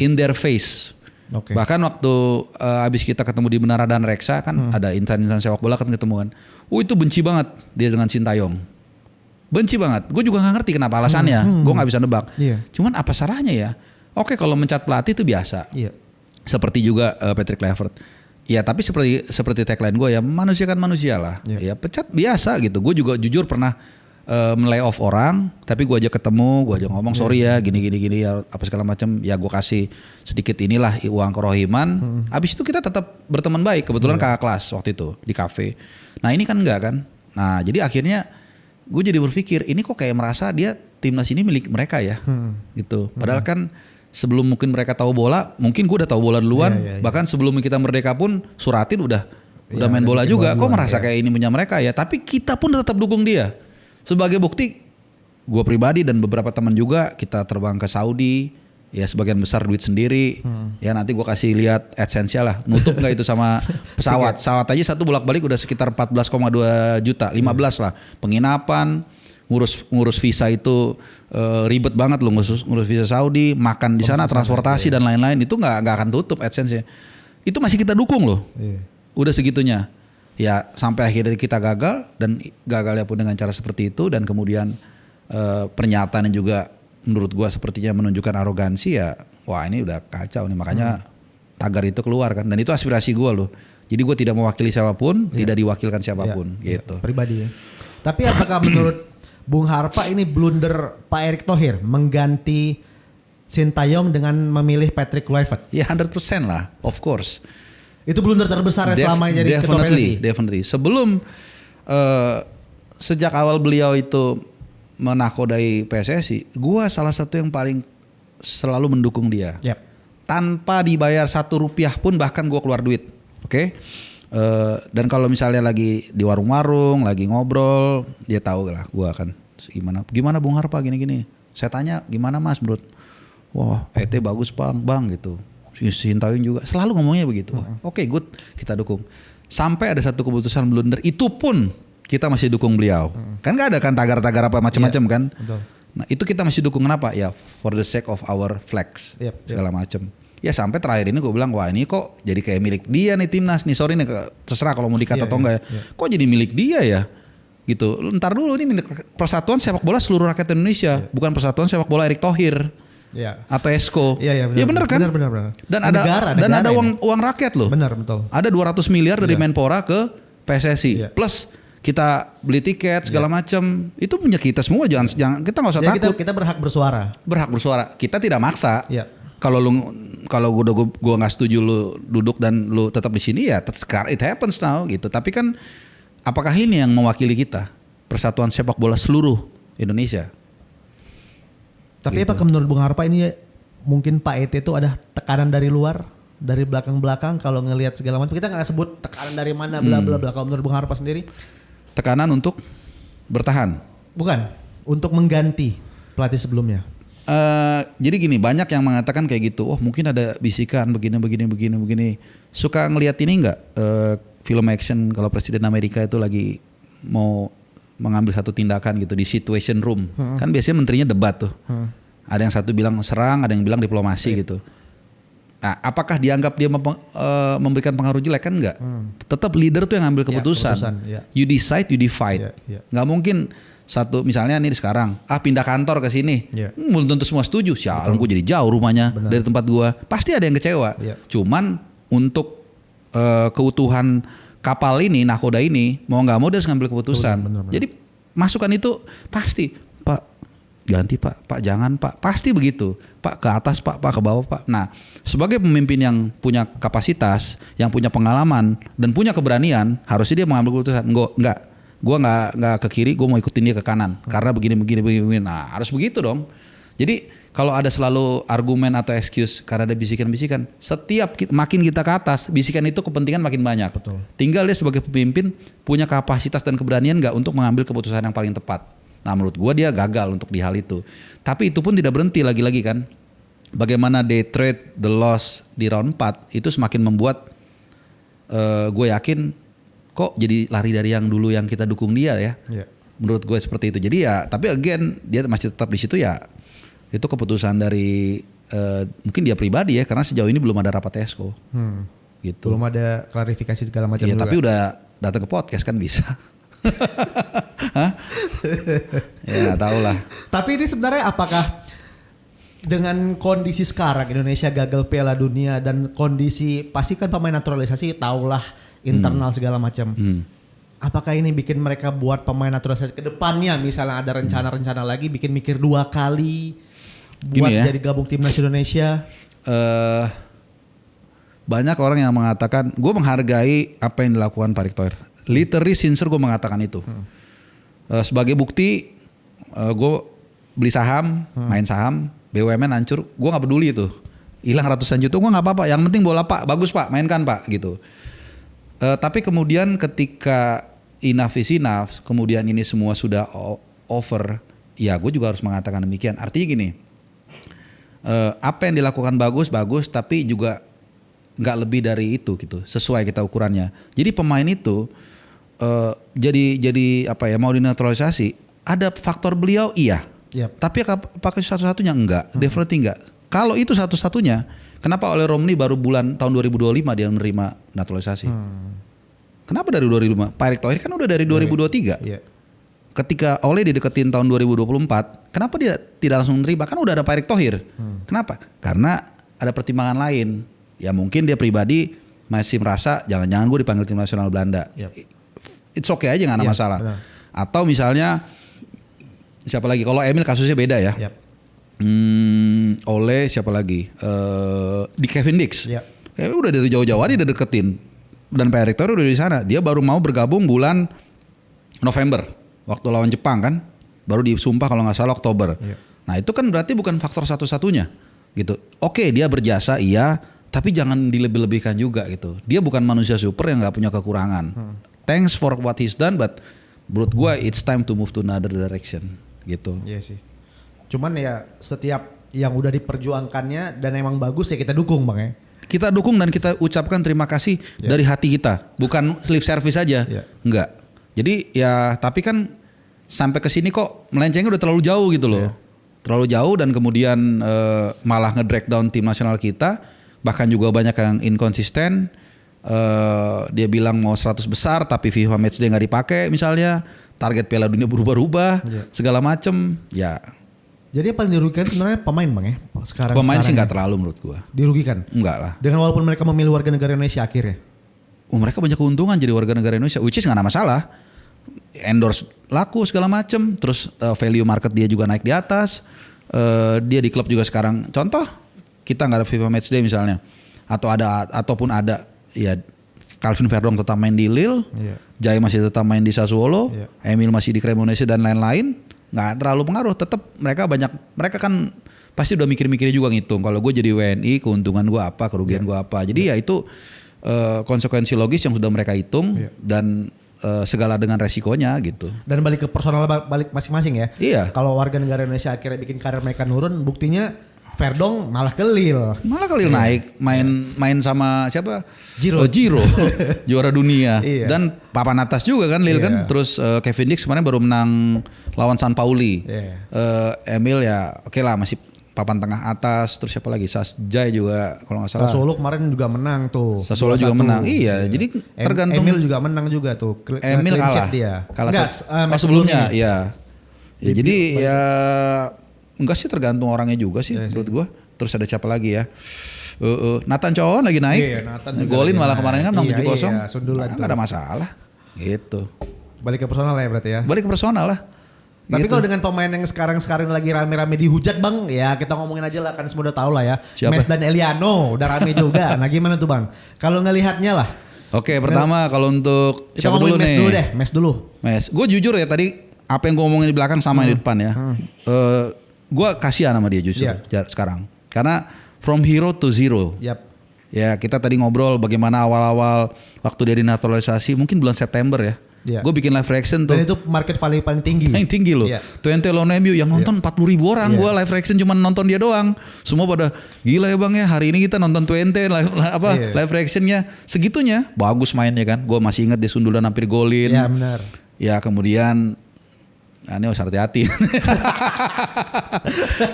in their face. Bahkan waktu abis kita ketemu di Menara dan Reksa kan ada insan-insan sepak bola kan ketemu kan. Itu benci banget dia dengan Sintayong. Benci banget. Gue juga gak ngerti kenapa alasannya. Gue gak bisa nebak. Cuman apa salahnya ya? Oke, kalau mencat pelatih itu biasa. Seperti juga Patrick Kluivert. Ya tapi seperti tagline gue ya, manusia kan manusia lah. Ya pecat biasa gitu. Gue juga jujur pernah melay off orang, tapi gue aja ketemu, gue aja ngomong sorry ya gini ya apa segala macam, ya gue kasih sedikit inilah uang kerohiman. Abis itu kita tetap berteman baik, kebetulan kakak kelas waktu itu di kafe. Nah ini kan enggak kan. Nah jadi akhirnya gue jadi berpikir ini kok kayak merasa dia timnas ini milik mereka ya, gitu. Padahal kan sebelum mungkin mereka tahu bola, mungkin gue udah tahu bola duluan. Bahkan sebelum kita merdeka pun Suratin udah main bola juga. Kok merasa kayak ini punya mereka ya? Tapi kita pun tetap dukung dia. Sebagai bukti, gue pribadi dan beberapa teman juga kita terbang ke Saudi, ya sebagian besar duit sendiri. Ya nanti gue kasih lihat AdSense-nya lah, nutup nggak itu sama pesawat. Pesawat aja satu bolak-balik udah sekitar 14,2 juta, 15 lah. Penginapan, ngurus visa itu ribet banget loh, ngurus visa Saudi, makan di sana, transportasi dan lain-lain itu nggak akan tutup AdSense-nya. Itu masih kita dukung loh, udah segitunya. Ya sampai akhirnya kita gagal, dan gagalnya pun dengan cara seperti itu, dan kemudian pernyataannya juga menurut gua sepertinya menunjukkan arogansi ya. Wah ini udah kacau nih, makanya tagar itu keluar kan, dan itu aspirasi gua loh. Jadi gua tidak mewakili siapapun, tidak diwakilkan siapapun gitu. Pribadi ya. Tapi apakah menurut Bung Harpa ini blunder Pak Erick Thohir mengganti Sintayong dengan memilih Patrick Kluivert? Ya 100% lah, of course. Itu blunder terbesar selama jadi ketua PSSI. Definitely. Sebelum sejak awal beliau itu menakodai PSSI, gua salah satu yang paling selalu mendukung dia. Tanpa dibayar 1 rupiah pun, bahkan gua keluar duit. Oke? Dan kalau misalnya lagi di warung-warung, lagi ngobrol, dia tahu lah gua kan gimana Bung Harpa gini-gini. Saya tanya gimana Mas menurut, wah ET bagus bang gitu. Sintayong juga selalu ngomongnya begitu. Oke, good, kita dukung. Sampai ada satu keputusan blunder, itu pun kita masih dukung beliau. Kan gak ada kan tagar-tagar apa macam-macam kan. Betul. Nah itu kita masih dukung, kenapa? Ya for the sake of our flags, segala macam. Ya sampai terakhir ini gue bilang, wah ini kok jadi kayak milik dia nih timnas nih. Sorry nih, terserah kalau mau dikata atau enggak ya. Kok jadi milik dia ya? Gitu. Ntar dulu, ini milik Persatuan Sepak Bola Seluruh Rakyat Indonesia, bukan Persatuan Sepak Bola Erick Thohir. Atau Esko. Iya benar kan? Benar. Dan ada uang rakyat loh. Benar, betul. Ada 200 miliar dari Menpora ke PSSI. Plus kita beli tiket segala macam, itu punya kita semua. Jangan kita nggak usah Jadi takut. kita berhak bersuara. Berhak bersuara. Kita tidak maksa. Iya. Kalau gua nggak setuju lu duduk dan lu tetap di sini ya, it happens now gitu. Tapi kan apakah ini yang mewakili kita? Persatuan Sepak Bola seluruh Indonesia. Tapi Gitu. apakah menurut Bung Harpa ini mungkin Pak ET itu ada tekanan dari luar, dari belakang-belakang kalau ngelihat segala macam. Kita nggak sebut tekanan dari mana bla bla bla. Kalau menurut Bung Harpa sendiri, Tekanan untuk bertahan. bukan untuk mengganti pelatih sebelumnya. Jadi gini, banyak yang mengatakan kayak gitu. Oh mungkin ada bisikan begini. Suka ngelihat ini nggak film action kalau Presiden Amerika itu lagi mau mengambil satu tindakan gitu di Situation Room. Kan biasanya menterinya debat tuh. Ada yang satu bilang serang, ada yang bilang diplomasi gitu. Nah, apakah dianggap dia memberikan pengaruh jelek? Kan enggak. Tetap leader tuh yang ngambil keputusan. Ya. You decide, you divide. Ya. Nggak mungkin satu misalnya nih sekarang, pindah kantor ke sini. Ya. Belum tentu semua setuju. Sialan gue jadi jauh rumahnya dari tempat gua. Pasti ada yang kecewa. Ya. Cuman untuk keutuhan kapal ini, nakoda ini, mau nggak mau dia harus ngambil keputusan. Benar. Jadi masukan itu pasti, Pak ganti Pak jangan Pak, pasti begitu. Pak ke atas Pak ke bawah Pak. Nah sebagai pemimpin yang punya kapasitas, yang punya pengalaman dan punya keberanian, harusnya dia mengambil keputusan. Enggak, gue nggak ke kiri, gue mau ikutin dia ke kanan karena begini. Nah harus begitu dong. Jadi kalau ada selalu argumen atau excuse karena ada bisikan-bisikan, makin kita ke atas, bisikan itu kepentingan makin banyak. Betul. Tinggal dia sebagai pemimpin punya kapasitas dan keberanian nggak untuk mengambil keputusan yang paling tepat. Nah menurut gue dia gagal untuk di hal itu. Tapi itu pun tidak berhenti lagi-lagi kan. Bagaimana day trade, the loss di round 4 itu semakin membuat gue yakin kok jadi lari dari yang dulu yang kita dukung dia ya. Ya. Menurut gue seperti itu. Jadi ya tapi again dia masih tetap di situ ya. Itu keputusan dari mungkin dia pribadi ya karena sejauh ini belum ada rapat ESCO. Gitu. Belum ada klarifikasi segala macam. Iya juga. tapi udah datang ke podcast kan bisa. Hah? Ya nggak tahu lah. Tapi ini sebenarnya apakah dengan kondisi sekarang Indonesia gagal Piala Dunia dan kondisi pasti kan pemain naturalisasi tahulah internal segala macam. Apakah ini bikin mereka buat pemain naturalisasi ke depannya misalnya ada rencana-rencana lagi bikin mikir 2 kali buat Gini ya. jadi gabung timnas Indonesia? Banyak orang yang mengatakan gue menghargai apa yang dilakukan Pak Erick Thohir. Literally sincere gue mengatakan itu. Sebagai bukti gue beli saham, main saham, BUMN hancur, gue nggak peduli itu. Hilang ratusan juta gue nggak apa-apa. Yang penting bola Pak, bagus Pak, mainkan Pak gitu. Tapi kemudian ketika enough is enough, kemudian ini semua sudah over, ya gue juga harus mengatakan demikian. Artinya gini, apa yang dilakukan bagus, tapi juga nggak lebih dari itu gitu, sesuai kita ukurannya. Jadi pemain itu jadi apa ya, mau dinaturalisasi, ada faktor beliau iya. Yep. Tapi apakah satu-satunya enggak? Definitely enggak. Kalau itu satu-satunya, kenapa oleh Romney baru bulan tahun 2025 dia menerima naturalisasi? Kenapa dari 2005? Pak Erick Thohir kan udah dari 2023. Iya. Ketika Oleh dideketin tahun 2024, kenapa dia tidak langsung menerima? Kan udah ada Pak Erick Thohir. Kenapa? Karena ada pertimbangan lain. Ya mungkin dia pribadi masih merasa jangan-jangan gue dipanggil tim nasional Belanda. Yep. It's okay aja nggak ada masalah. Benar. Atau misalnya siapa lagi? Kalau Emil kasusnya beda ya. Yep. Oleh siapa lagi? Di Kevin Dix. Yep. Udah dari jauh-jauh dia udah deketin. Dan Pak Erick Thohir udah di sana. Dia baru mau bergabung bulan November waktu lawan Jepang kan. Baru disumpah kalau nggak salah Oktober. Yep. Nah itu kan berarti bukan faktor satu-satunya gitu. Oke dia berjasa iya. Tapi jangan dilebih-lebihkan juga gitu. Dia bukan manusia super yang nggak punya kekurangan. Thanks for what he's done, but menurut gue it's time to move to another direction gitu. Iya sih. Cuman ya setiap yang udah diperjuangkannya dan emang bagus ya kita dukung Bang ya. Kita dukung dan kita ucapkan terima kasih dari hati kita, bukan lip service aja. Enggak. Jadi ya tapi kan sampai ke sini kok melencengnya udah terlalu jauh gitu loh. Terlalu jauh dan kemudian malah nge-drag down tim nasional kita. Bahkan juga banyak yang inkonsisten. Dia bilang mau 100 besar tapi FIFA Matchday nggak dipakai misalnya. Target Piala Dunia berubah-ubah, segala macem. Ya. Jadi yang paling dirugikan sebenarnya pemain Bang ya. Pemain sih nggak terlalu menurut gua. Dirugikan? Enggak lah. Dengan walaupun mereka memilih warga negara Indonesia akhirnya. Mereka banyak keuntungan jadi warga negara Indonesia. Which is nggak ada masalah. endorse laku segala macem, terus value market dia juga naik di atas. Dia di klub juga sekarang. Contoh kita nggak ada FIFA Matchday misalnya, ataupun ada ya Calvin Verdong tetap main di Lille, Jai masih tetap main di Sassuolo, Emil masih di Cremonese dan lain-lain, nggak terlalu pengaruh. Tetap mereka kan pasti udah mikir-mikirnya juga ngitung. Kalau gue jadi WNI, keuntungan gue apa, kerugian gue apa. Jadi ya itu konsekuensi logis yang sudah mereka hitung dan segala dengan resikonya gitu. Dan balik ke personal balik masing-masing ya. Iya. Kalau warga negara Indonesia akhirnya bikin karir mereka nurun, buktinya Verdong malah ke Lille. Naik main sama siapa? Giro. Juara dunia. Iya. Dan papan atas juga kan Lille kan. Terus Kevin Dix kemarin baru menang lawan San Pauli. Emil ya oke lah masih papan tengah atas. Terus siapa lagi? Jai juga kalau nggak salah. Sassuolo kemarin juga menang tuh. Sassuolo juga menang. Iya. Jadi tergantung. Emil juga menang juga tuh. Emil kalah. Kalah sebelumnya. Iya. Ya jadi ya enggak sih, tergantung orangnya juga sih menurut gua. Terus ada siapa lagi ya? Nathan Cowan lagi naik. Golin malah kemarin kan menang 7-0. Enggak ada masalah. Gitu. Balik ke personal ya berarti ya. Balik ke personal lah. Tapi gitu. kalau dengan pemain yang sekarang lagi rame-rame dihujat Bang, ya kita ngomongin aja lah, kan semua udah tahu lah ya. Siapa? Mes dan Eliano udah rame juga. Nah gimana tuh Bang? Kalau ngelihatnya lah. Oke, pertama kalau untuk kita siapa dulu nih? Mes dulu. Gue jujur ya tadi apa yang gue ngomongin di belakang sama di depan ya. Gue kasihan sama dia justru sekarang. Karena from hero to zero. Ya kita tadi ngobrol bagaimana awal-awal waktu dia dinaturalisasi, mungkin bulan September ya. Gue bikin live reaction tuh. Dan itu market value paling tinggi. Paling tinggi loh. Twente lawan MU yang nonton 40.000 orang. Gue live reaction cuma nonton dia doang. Semua pada gila ya Bang ya. Hari ini kita nonton Twente live reactionnya segitunya. Bagus mainnya kan. Gue masih ingat dia sundulan hampir golin. Iya benar. Ya kemudian ini harus hati-hati.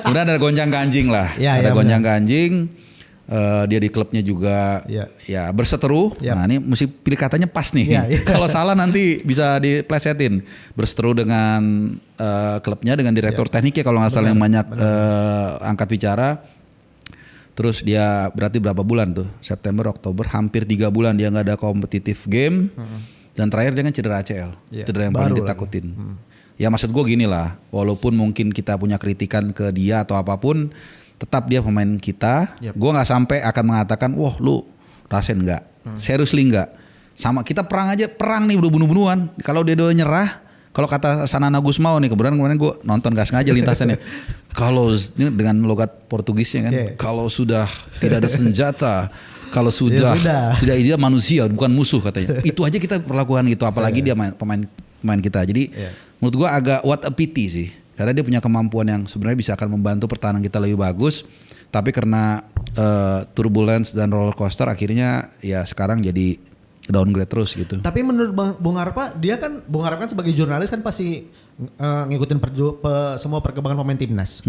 Kemudian ada gonjang ganjing lah. Ada gonjang ganjing. Dia di klubnya juga ya berseteru. Nah ini mesti pilih katanya pas nih. Kalau salah nanti bisa diplesetin. Berseteru dengan klubnya, dengan direktur tekniknya kalau nggak salah yang banyak angkat bicara. Terus dia berarti berapa bulan tuh? September, Oktober, hampir 3 bulan dia nggak ada kompetitif game. Dan terakhir dia kan cedera ACL. Cedera yang paling ditakutin. Ya maksud gue gini lah, walaupun mungkin kita punya kritikan ke dia atau apapun, tetap dia pemain kita. Gue nggak sampai akan mengatakan, wah lu rasen nggak, seriously nggak. Sama kita perang nih udah bunuh-bunuhan. Kalau dia udah nyerah, kalau kata Sanana Gusmao nih, kebetulan kemarin gue nonton gak sengaja lintasannya. Kalau ini dengan logat Portugisnya kan, kalau sudah tidak ada senjata, kalau sudah tidak dia manusia bukan musuh katanya. Itu aja kita perlakukan gitu, apalagi dia pemain kita. Jadi menurut gue agak what a pity sih. Karena dia punya kemampuan yang sebenarnya bisa akan membantu pertahanan kita lebih bagus. Tapi karena turbulence dan roller coaster akhirnya ya sekarang jadi downgrade terus gitu. Tapi menurut Bung Harpa, Bung Harpa kan sebagai jurnalis kan pasti ngikutin semua perkembangan pemain timnas.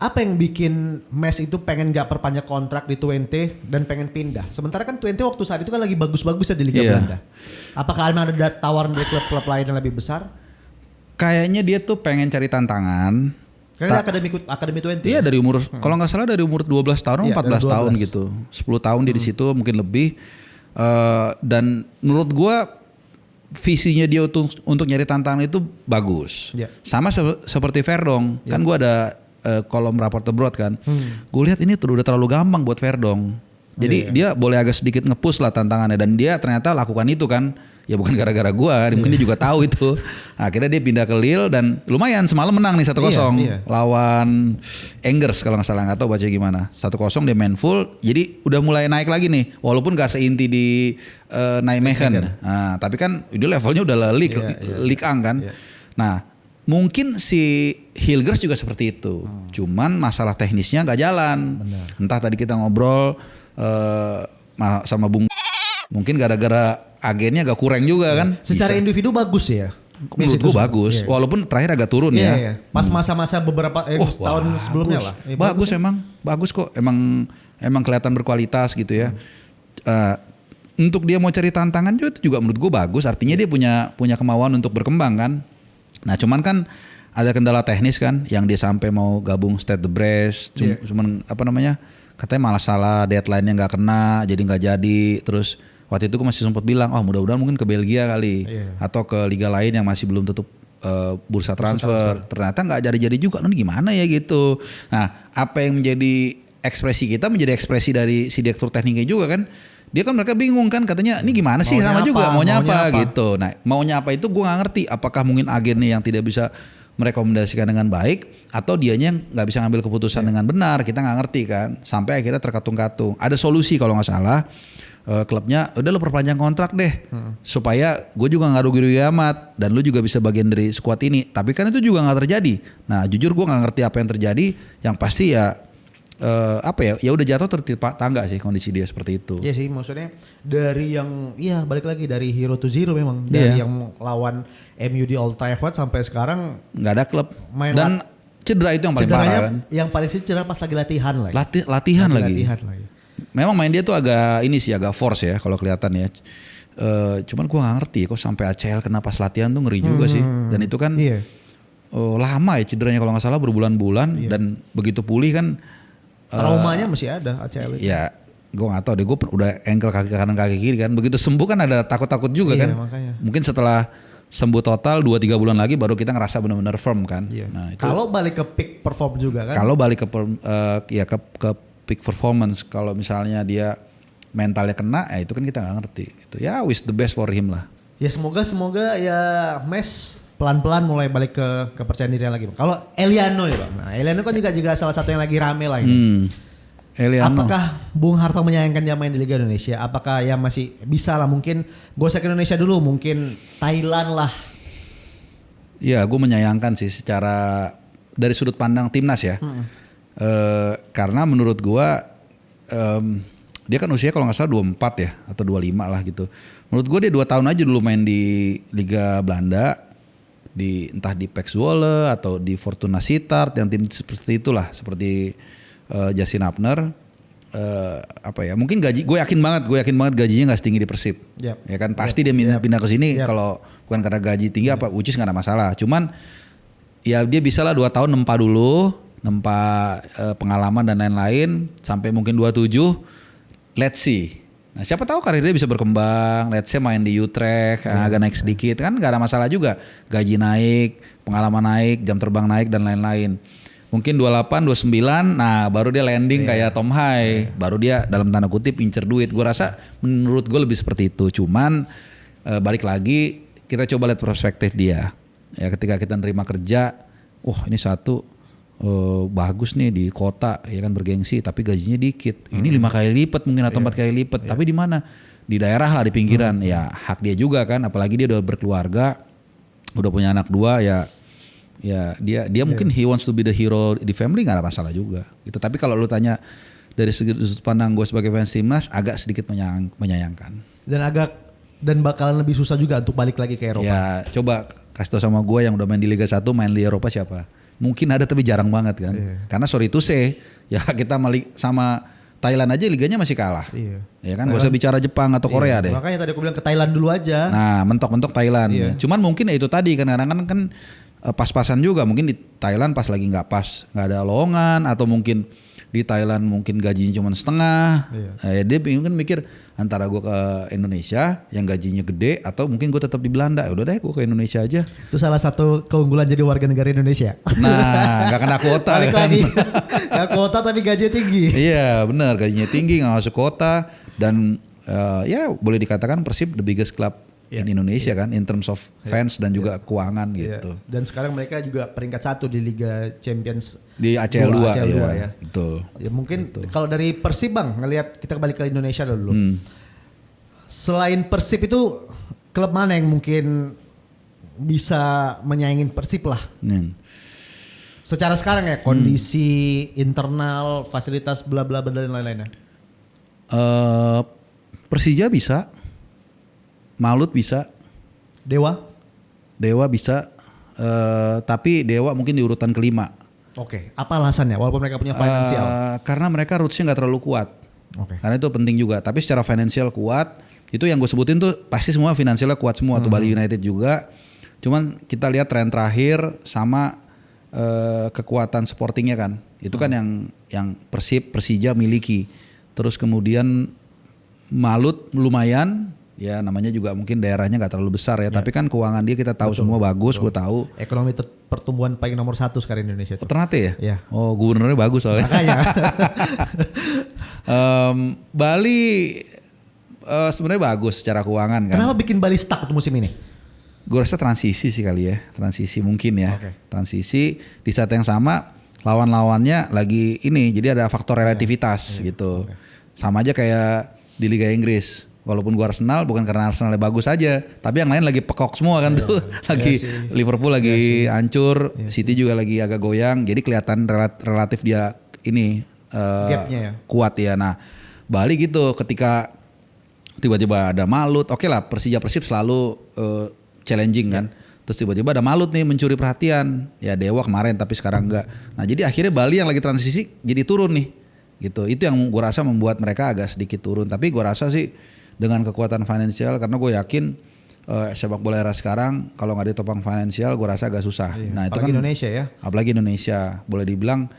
Apa yang bikin Mes itu pengen gak perpanjang kontrak di Twente dan pengen pindah? Sementara kan Twente waktu saat itu kan lagi bagus-bagusnya di Liga Belanda. Apakah memang ada tawaran dari klub-klub lain yang lebih besar? Kayaknya dia tuh pengen cari tantangan. Karena akademi Twente. Iya dari umur, kalau nggak salah dari umur 12 tahun, 14 tahun gitu. 10 tahun dia di situ mungkin lebih. Dan menurut gua visinya dia untuk nyari tantangan itu bagus. Sama seperti Verdong. Kan gua ada kolom raport abroad kan. Gue lihat ini udah terlalu gampang buat Verdong. Jadi dia boleh agak sedikit nge-push lah tantangannya, dan dia ternyata lakukan itu kan. Ya bukan gara-gara gua, mungkin dia juga tahu itu. Akhirnya dia pindah ke Lille dan lumayan semalam menang nih 1-0 lawan Angers kalau nggak salah, nggak tahu baca gimana. 1-0 dia main full, jadi udah mulai naik lagi nih. Walaupun gak seinti di Nijmegen. Nah, tapi kan dia levelnya udah Ligue 1 kan. Nah mungkin si Hilgers juga seperti itu. Cuman masalah teknisnya nggak jalan. Entah tadi kita ngobrol sama Bung, mungkin gara-gara agennya agak kurang juga kan. Secara individu bagus ya. Menurut gue bagus, walaupun terakhir agak turun ya. Pas masa-masa beberapa tahun sebelumnya lah. Bagus emang, bagus kok. Emang kelihatan berkualitas gitu ya. Untuk dia mau cari tantangan itu juga menurut gue bagus. Artinya dia punya kemauan untuk berkembang kan. Nah cuman kan ada kendala teknis kan, yang dia sampai mau gabung Stade de Brest, cuman katanya malah salah deadline-nya nggak kena, jadi nggak jadi. Terus Waktu itu gue masih sempat bilang, mudah-mudahan mungkin ke Belgia kali atau ke liga lain yang masih belum tutup bursa transfer. Ternyata nggak jadi-jadi juga. Ini gimana ya gitu. Nah, apa yang menjadi ekspresi kita menjadi ekspresi dari si direktur tekniknya juga kan. Dia kan mereka bingung kan katanya ini gimana sih maunya sama apa, juga maunya apa apa gitu. Nah, maunya apa itu gue nggak ngerti. Apakah mungkin agennya yang tidak bisa merekomendasikan dengan baik atau dianya yang nggak bisa ngambil keputusan dengan benar, kita nggak ngerti kan. Sampai akhirnya terkatung-katung. Ada solusi kalau nggak salah. Klubnya udah lo perpanjang kontrak deh supaya gue juga nggak rugi-rugi amat dan lu juga bisa bagian dari skuad ini. Tapi kan itu juga nggak terjadi. Nah jujur gue nggak ngerti apa yang terjadi. Yang pasti ya ya udah jatuh tertimpa tangga sih kondisi dia seperti itu. Iya sih, maksudnya dari yang balik lagi dari hero to zero memang dari yang lawan MU di Old Trafford sampai sekarang nggak ada klub dan cedera itu yang paling parah kan. Yang paling sih cedera pas lagi latihan lagi. Latihan lagi. Memang main dia tuh agak force ya kalau kelihatan ya. Cuman gue nggak ngerti kok sampai ACL kena pas latihan tuh ngeri juga sih. Dan itu kan lama ya cederanya kalau nggak salah berbulan-bulan dan begitu pulih kan. Traumanya masih ada ACL itu. Ya gue nggak tahu deh, gue udah ankle kaki kanan kaki kiri kan. Begitu sembuh kan ada takut-takut juga kan. Makanya. Mungkin setelah sembuh total 2-3 bulan lagi baru kita ngerasa benar-benar firm kan. Nah, itu, kalau balik ke peak perform juga kan. Kalau balik ke peak performance, kalau misalnya dia mentalnya kena, ya itu kan kita nggak ngerti. Gitu. Ya wish the best for him lah. Ya semoga ya Mes pelan-pelan mulai balik ke kepercayaan dirinya lagi. Kalau Eliano nih bang, nah Eliano kan juga salah satu yang lagi rame lah ini. Eliano. Apakah Bung Harpa menyayangkan dia main di Liga Indonesia? Apakah ya masih bisa lah mungkin gosek Indonesia dulu, mungkin Thailand lah. Ya gue menyayangkan sih secara dari sudut pandang timnas ya. Karena menurut gua dia kan usia kalau nggak salah 24 ya atau 25 lah gitu. Menurut gua dia 2 tahun aja dulu main di Liga Belanda, entah di PEC Zwolle atau di Fortuna Sittard yang tim seperti itulah, seperti Justin Hapner. Mungkin gaji gue yakin banget gajinya nggak setinggi di Persib. Ya kan pasti dia pindah ke sini kalau bukan karena gaji tinggi which is nggak ada masalah. Cuman ya dia bisa lah 2 tahun nempa pengalaman dan lain-lain sampai mungkin 27. Let's see. Nah siapa tahu karir dia bisa berkembang. Let's say main di Utrecht agak naik sedikit kan nggak ada masalah juga. Gaji naik, pengalaman naik, jam terbang naik dan lain-lain. Mungkin 28, 29, nah baru dia landing kayak Tom Hai. Baru dia dalam tanda kutip incer duit. Gue rasa menurut gue lebih seperti itu. Cuman balik lagi kita coba lihat perspektif dia. Ya ketika kita nerima kerja, ini satu bagus nih di kota ya kan bergengsi tapi gajinya dikit. Ini 5 kali lipat mungkin atau 4 kali lipat. Tapi di mana? Di daerah lah, di pinggiran. Ya hak dia juga kan, apalagi dia udah berkeluarga, udah punya anak 2 ya dia mungkin he wants to be the hero di family, nggak ada masalah juga gitu. Tapi kalau lu tanya dari sudut pandang gue sebagai fans timnas agak sedikit menyayangkan dan bakalan lebih susah juga untuk balik lagi ke Eropa. Ya coba kasih tau sama gue yang udah main di Liga 1 main di Eropa siapa? Mungkin ada tapi jarang banget kan. Karena sorry to say ya kita sama Thailand aja liganya masih kalah. Ya kan gak usah bicara Jepang atau Korea deh. Makanya tadi aku bilang ke Thailand dulu aja. Nah mentok-mentok Thailand. Cuman mungkin ya itu tadi kan kadang-kadang kan pas-pasan juga, mungkin di Thailand pas lagi nggak ada lowongan atau mungkin di Thailand mungkin gajinya cuma setengah. Dia mungkin mikir antara gue ke Indonesia yang gajinya gede atau mungkin gue tetap di Belanda. Ya udah deh gue ke Indonesia aja. Itu salah satu keunggulan jadi warga negara Indonesia. Nah nggak kena kuota. Balik kan? Lagi nggak kuota tapi gajinya tinggi. Iya benar, gajinya tinggi nggak masuk kuota dan ya boleh dikatakan Persib the biggest club in Indonesia kan in terms of fans dan juga keuangan gitu. Dan sekarang mereka juga peringkat 1 di Liga Champions di ACL 2 ya. Betul. Ya mungkin kalau dari Persib Bang ngelihat kita kembali ke Indonesia dulu. Selain Persib itu klub mana yang mungkin bisa menyaingin Persib lah? Secara sekarang ya kondisi internal, fasilitas bla bla bla dan lain-lainnya. Persija bisa. Malut bisa, Dewa bisa, tapi Dewa mungkin di urutan kelima. Oke, apa alasannya? Walaupun mereka punya finansial. Karena mereka rootsnya nggak terlalu kuat. Karena itu penting juga. Tapi secara finansial kuat, itu yang gue sebutin tuh pasti semua finansialnya kuat semua. Tuh Bali United juga. Cuman kita lihat tren terakhir sama kekuatan sportingnya kan. Itu kan yang Persija miliki. Terus kemudian Malut lumayan, ya namanya juga mungkin daerahnya nggak terlalu besar ya, tapi kan keuangan dia kita tahu semua bagus, gue tahu. Ekonomi pertumbuhan paling nomor 1 sekarang Indonesia. Ternate ya? Iya. Oh, gubernurnya bagus soalnya. Makanya. Bali sebenarnya bagus secara keuangan kan. Kenapa bikin Bali stuck untuk musim ini? Gue rasa transisi sih kali ya, transisi mungkin ya. Oke. Transisi di saat yang sama lawan-lawannya lagi ini, jadi ada faktor relativitas gitu. Sama aja kayak di Liga Inggris. Walaupun gua Arsenal bukan karena Arsenalnya bagus aja, tapi yang lain lagi pekok semua kan tuh. Lagi Liverpool lagi hancur, City juga lagi agak goyang. Jadi kelihatan relatif dia ini Gapnya ya. kuat ya. Nah, Bali gitu ketika tiba-tiba ada Malut, oke lah Persija Persib selalu challenging kan. Terus tiba-tiba ada Malut nih mencuri perhatian. Ya Dewa kemarin tapi sekarang enggak. Nah, jadi akhirnya Bali yang lagi transisi jadi turun nih. Gitu. Itu yang gue rasa membuat mereka agak sedikit turun. Tapi gue rasa sih dengan kekuatan finansial, karena gue yakin sepak bola era sekarang kalau nggak ditopang finansial gue rasa agak susah. Iya. Nah, itu apalagi kan Indonesia ya. Apalagi Indonesia, boleh dibilang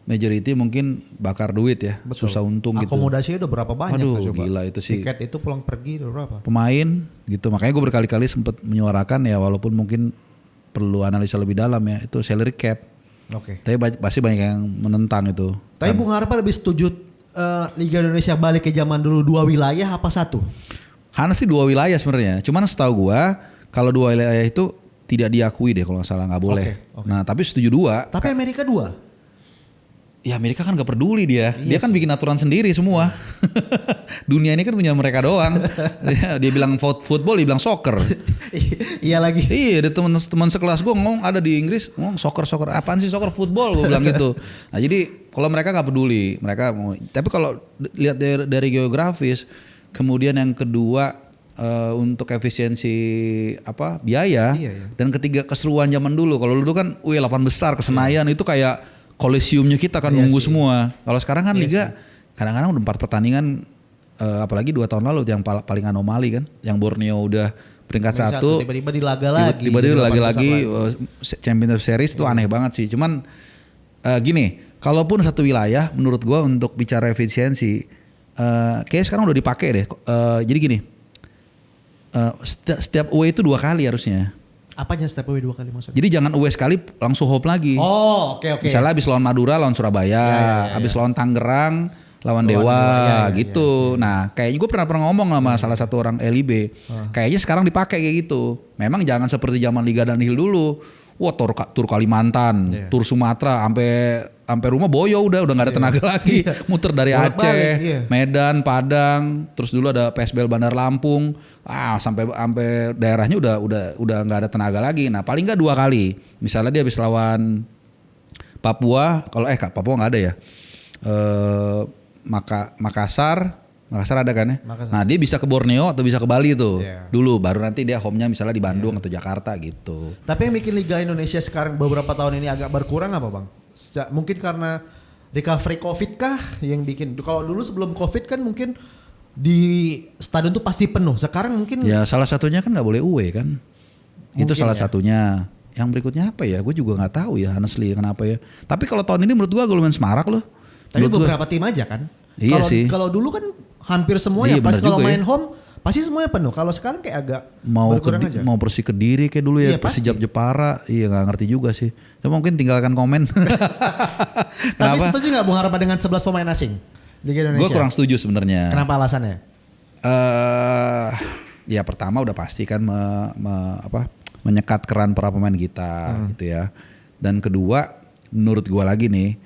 majority mungkin bakar duit ya. Betul. Susah untung gitu. Akomodasinya udah berapa banyak Aduh, tuh coba. gila itu sih. Tiket itu pulang pergi udah berapa? Pemain gitu. Makanya gue berkali-kali sempat menyuarakan ya, walaupun mungkin perlu analisa lebih dalam ya, itu salary cap. Oke. Tapi pasti banyak yang menentang itu. Tapi Bung Harpa lebih setuju Liga Indonesia balik ke zaman dulu 2 wilayah apa 1? Hana sih 2 wilayah sebenarnya. Cuman setahu gua kalau 2 wilayah itu tidak diakui deh kalau nggak salah, nggak boleh. Oke. Nah tapi setuju 2. Tapi Amerika 2. Ya Amerika kan gak peduli dia. Iya Dia kan bikin aturan sendiri semua. Dunia ini kan punya mereka doang. Dia bilang football, dia bilang soccer. Iya lagi. Iya, ada teman sekelas gue ngomong ada di Inggris ngomong soccer. Apaan sih soccer, football gue bilang gitu. Nah jadi kalau mereka nggak peduli, mereka mau. Tapi kalau lihat dari geografis, kemudian yang kedua untuk efisiensi biaya, Iya. dan ketiga keseruan zaman dulu. Kalau dulu kan, 8 besar ke Senayan itu kayak kolosiumnya kita kan nunggu semua. Kalau sekarang kan liga kadang-kadang udah 4 pertandingan, apalagi 2 tahun lalu yang paling anomali kan, yang Borneo udah peringkat 1, tiba-tiba di laga lagi. tiba-tiba lagi Championship Series itu aneh banget sih. Cuman gini, kalaupun satu wilayah, menurut gua untuk bicara efisiensi, kayaknya sekarang udah dipakai deh. Jadi gini, setiap away itu 2 kali harusnya. Apanya step away 2 kali maksudnya? Jadi jangan away sekali langsung home lagi. Oh, oke. Misalnya abis lawan Madura, lawan Surabaya, abis lawan Tangerang, lawan Dewa gitu. Nah, kayaknya gue pernah ngomong sama salah satu orang LIB. Kayaknya sekarang dipakai kayak gitu. Memang jangan seperti zaman Liga Danhil dulu. Wah, tur Kalimantan, tur Sumatera, sampai rumah boyo udah nggak ada tenaga lagi. Muter dari Aceh, Medan, Padang, terus dulu ada PSBL Bandar Lampung. Sampai daerahnya udah nggak ada tenaga lagi. Nah, paling nggak 2 kali. Misalnya dia habis lawan Papua, kalau Papua nggak ada ya. Makassar ada kan ya. Nah, dia bisa ke Borneo atau bisa ke Bali tuh. Dulu baru nanti dia home-nya misalnya di Bandung atau Jakarta gitu. Tapi yang bikin Liga Indonesia sekarang beberapa tahun ini agak berkurang apa, Bang? Mungkin karena recovery Covid kah yang bikin? Kalau dulu sebelum Covid kan mungkin di stadion tuh pasti penuh. Sekarang mungkin ya salah satunya kan nggak boleh away kan. Itu salah satunya. Yang berikutnya apa ya? Gue juga nggak tahu ya honestly kenapa ya. Tapi kalau tahun ini menurut gue lumayan semarak loh. Tapi beberapa tim aja kan. Iya sih. Kalau dulu kan hampir semuanya. Pas kalau main home pasti semuanya penuh. Kalau sekarang kayak agak berkurang aja. Mau Persi Kediri kayak dulu ya. Persijap Jepara. Iya nggak ngerti juga sih. Cuma mungkin tinggalkan komen. Tapi setuju nggak Bung Harpa dengan 11 pemain asing Liga Indonesia? Gue kurang setuju sebenarnya. Kenapa alasannya? Ya pertama udah pasti kan menyekat keran para pemain kita gitu ya. Dan kedua menurut gue lagi nih,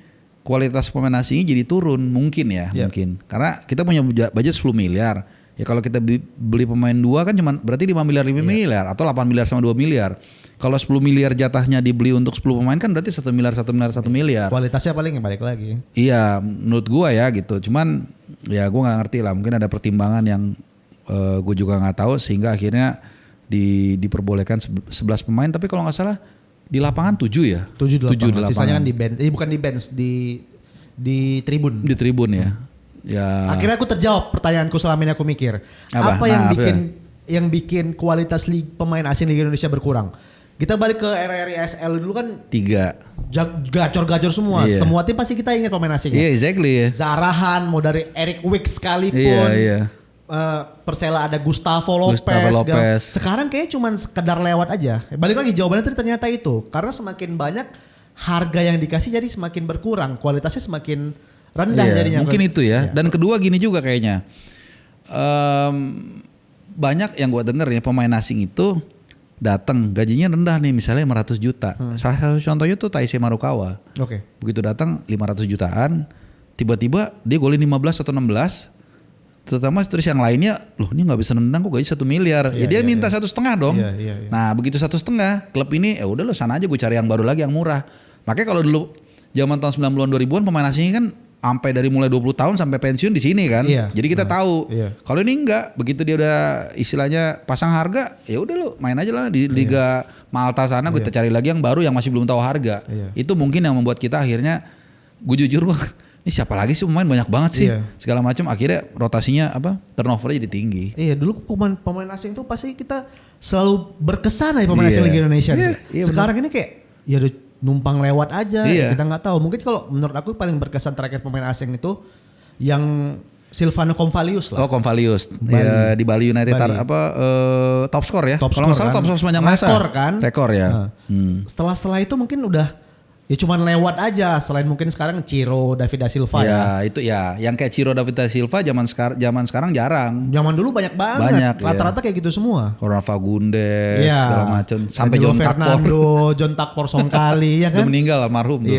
kualitas pemain asingnya jadi turun mungkin ya. Mungkin. Karena kita punya budget 10 miliar. Ya kalau kita beli pemain 2 kan cuma berarti 5 miliar 5 miliar atau 8 miliar sama 2 miliar. Kalau 10 miliar jatahnya dibeli untuk 10 pemain kan berarti 1 miliar 1 miliar 1 miliar. Kualitasnya paling balik lagi. Iya, menurut gua ya gitu. Cuman ya gua nggak ngerti lah, mungkin ada pertimbangan yang gue juga nggak tahu sehingga akhirnya diperbolehkan 11 pemain, tapi kalau nggak salah di lapangan 7 ya. 7 di lapangan. Sisanya kan di bench. Bukan di bench, di tribun. Di tribun ya. Ya. Akhirnya aku terjawab pertanyaanku selama ini aku mikir. Apa yang bikin kualitas pemain asing Liga Indonesia berkurang? Kita balik ke era-era ESL dulu kan 3 gacor-gacor semua. Semua tim pasti kita ingat pemain asingnya. Iya, exactly ya. Zarahan, mau dari Eric Wicks sekalipun. Iya. Persela ada Gustavo Lopez. Sekarang kayaknya cuman sekedar lewat aja. Balik lagi jawabannya tadi ternyata itu. Karena semakin banyak harga yang dikasih jadi semakin berkurang. Kualitasnya semakin rendah jadinya. Mungkin itu ya. Dan kedua gini juga kayaknya. Banyak yang gue denger ya pemain asing itu datang gajinya rendah nih misalnya 500 juta. Salah satu contohnya tuh Taisei Marukawa. Begitu datang 500 jutaan. Tiba-tiba dia golin 15 atau 16. Terutama terus yang lainnya, loh ini nggak bisa nendang kok gaji 1 miliar. Dia minta 1,5 dong. Nah begitu 1,5 klub ini ya udah lo sana aja gue cari yang baru lagi yang murah. Makanya kalau dulu zaman tahun 90-an 2000-an pemain asing kan sampai dari mulai 20 tahun sampai pensiun di sini kan. Jadi kita tahu. Kalau ini enggak, begitu dia udah istilahnya pasang harga, ya udah lo main aja lah di Liga Malta sana kita cari lagi yang baru yang masih belum tahu harga. Itu mungkin yang membuat kita akhirnya gue jujur ini siapa lagi sih pemain banyak banget sih segala macam akhirnya rotasinya turnovernya jadi tinggi. Dulu pemain asing itu pasti kita selalu berkesan aja pemain asing Liga Indonesia. Sekarang ini kayak ya udah numpang lewat aja kita nggak tahu. Mungkin kalau menurut aku paling berkesan terakhir pemain asing itu yang Silvano Convalius lah. Convalius di Bali United top skor ya. Kalau nggak salah top skor sepanjang masa. Rekor ya. Setelah itu mungkin udah ya cuman lewat aja selain mungkin sekarang Ciro David da Silva itu yang kayak Ciro David da Silva zaman sekarang jarang. Zaman dulu banyak banget. Rata-rata kayak gitu semua. Orang Fagundes segala macam sampai John Fernando, John Takpor Songkali ya kan. Udah meninggal almarhum tuh.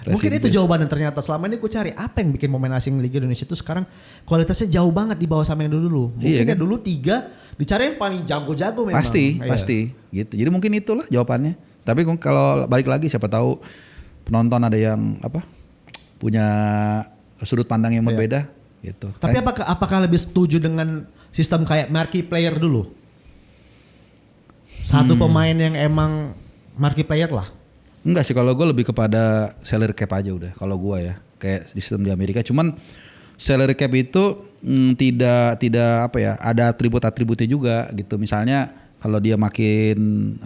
Mungkin itu jawabannya ternyata selama ini aku cari apa yang bikin pemain asing Liga Indonesia itu sekarang kualitasnya jauh banget di bawah sama yang dulu. Mungkin kan dulu 3 dicari yang paling jago-jago memang. Pasti gitu. Jadi mungkin itulah jawabannya. Tapi kalau balik lagi siapa tahu penonton ada yang punya sudut pandang yang berbeda gitu. Tapi apakah lebih setuju dengan sistem kayak marquee player dulu? Satu pemain yang emang marquee player lah. Enggak sih, kalau gue lebih kepada salary cap aja udah. Kalau gue ya kayak sistem di Amerika. Cuman salary cap itu tidak ada atribut-atributnya juga gitu. Misalnya kalau dia makin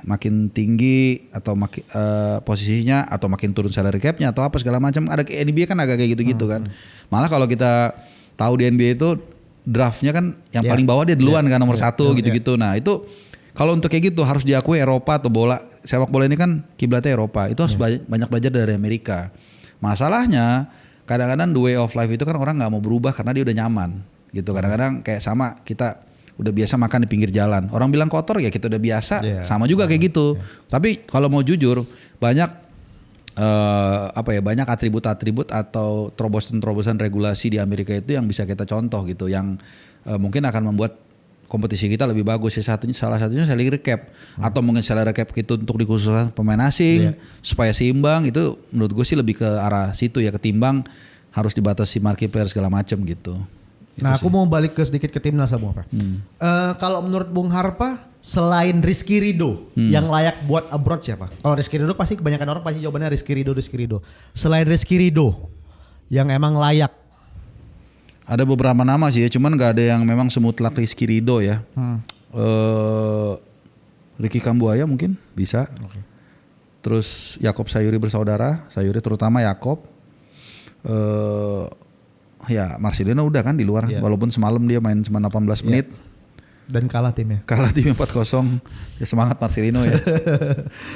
makin tinggi atau makin posisinya atau makin turun salary cap-nya atau apa segala macam, ada ke NBA kan agak kayak gitu-gitu kan. Malah kalau kita tahu di NBA itu draftnya kan yang paling bawah dia duluan kan nomor 1 gitu-gitu. Nah itu kalau untuk kayak gitu harus diakui Eropa atau sepak bola ini kan kiblatnya Eropa. Itu harus banyak belajar dari Amerika. Masalahnya kadang-kadang the way of life itu kan orang nggak mau berubah karena dia udah nyaman gitu. Kadang-kadang kayak sama kita udah biasa makan di pinggir jalan. Orang bilang kotor ya kita udah biasa, sama juga kayak gitu. Tapi kalau mau jujur banyak banyak atribut-atribut atau terobosan-terobosan regulasi di Amerika itu yang bisa kita contoh gitu, yang mungkin akan membuat kompetisi kita lebih bagus. Salah satunya salary cap atau mungkin salary cap itu untuk dikhususkan pemain asing supaya seimbang. Itu menurut gue sih lebih ke arah situ ya, ketimbang harus dibatasi marquee player segala macam gitu. Nah aku mau balik sedikit ke timnas Bung Harpa. Kalau menurut Bung Harpa selain Rizky Ridho yang layak buat abroad siapa? Kalau Rizky Ridho pasti kebanyakan orang pasti jawabannya Rizky Ridho. Selain Rizky Ridho yang emang layak. Ada beberapa nama sih ya, cuman gak ada yang memang semutlak Rizky Ridho ya. Ricky Kambuaya mungkin bisa. Terus Yakob Sayuri bersaudara, terutama Yakob. Ya Marcelino udah kan di luar, walaupun semalam dia main cuma 18 menit. Dan kalah timnya. 4-0. Ya semangat Marcelino ya.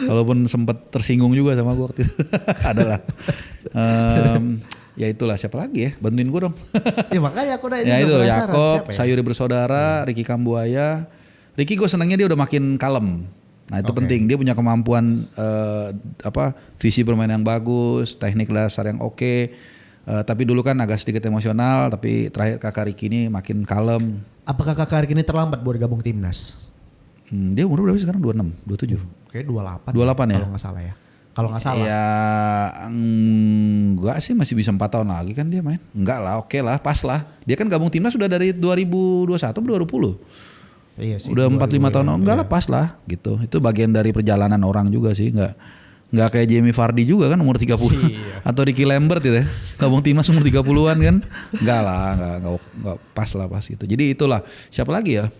Walaupun sempat tersinggung juga sama gue waktu itu. Adalah. Ya itulah, siapa lagi ya? Bantuin gue dong. Ya makanya aku udah ya itu Yakob, Sayuri bersaudara, Ricky Kambuaya. Ricky gue senangnya dia udah makin kalem. Nah itu penting, dia punya kemampuan visi bermain yang bagus, teknik dasar yang oke. Tapi dulu kan agak sedikit emosional, tapi terakhir kakak Ricky ini makin kalem. Apakah kakak Ricky ini terlambat buat gabung timnas? Dia umur berapa sekarang? 26, 27? Kayak 28 ya? Kalau nggak salah ya. Kalau nggak salah. Ya enggak sih, masih bisa 4 tahun lagi kan dia main. Enggak lah, oke lah, pas lah. Dia kan gabung timnas sudah dari 2021 2020. Iya sih. Udah 4-5 tahun, enggak lah, pas lah gitu. Itu bagian dari perjalanan orang juga sih, Nggak kayak Jamie Vardy juga kan umur 30 atau Ricky Lambert gitu ya. Gabung timnas umur 30-an kan. Enggak lah, enggak pas gitu. Jadi itulah. Siapa lagi ya?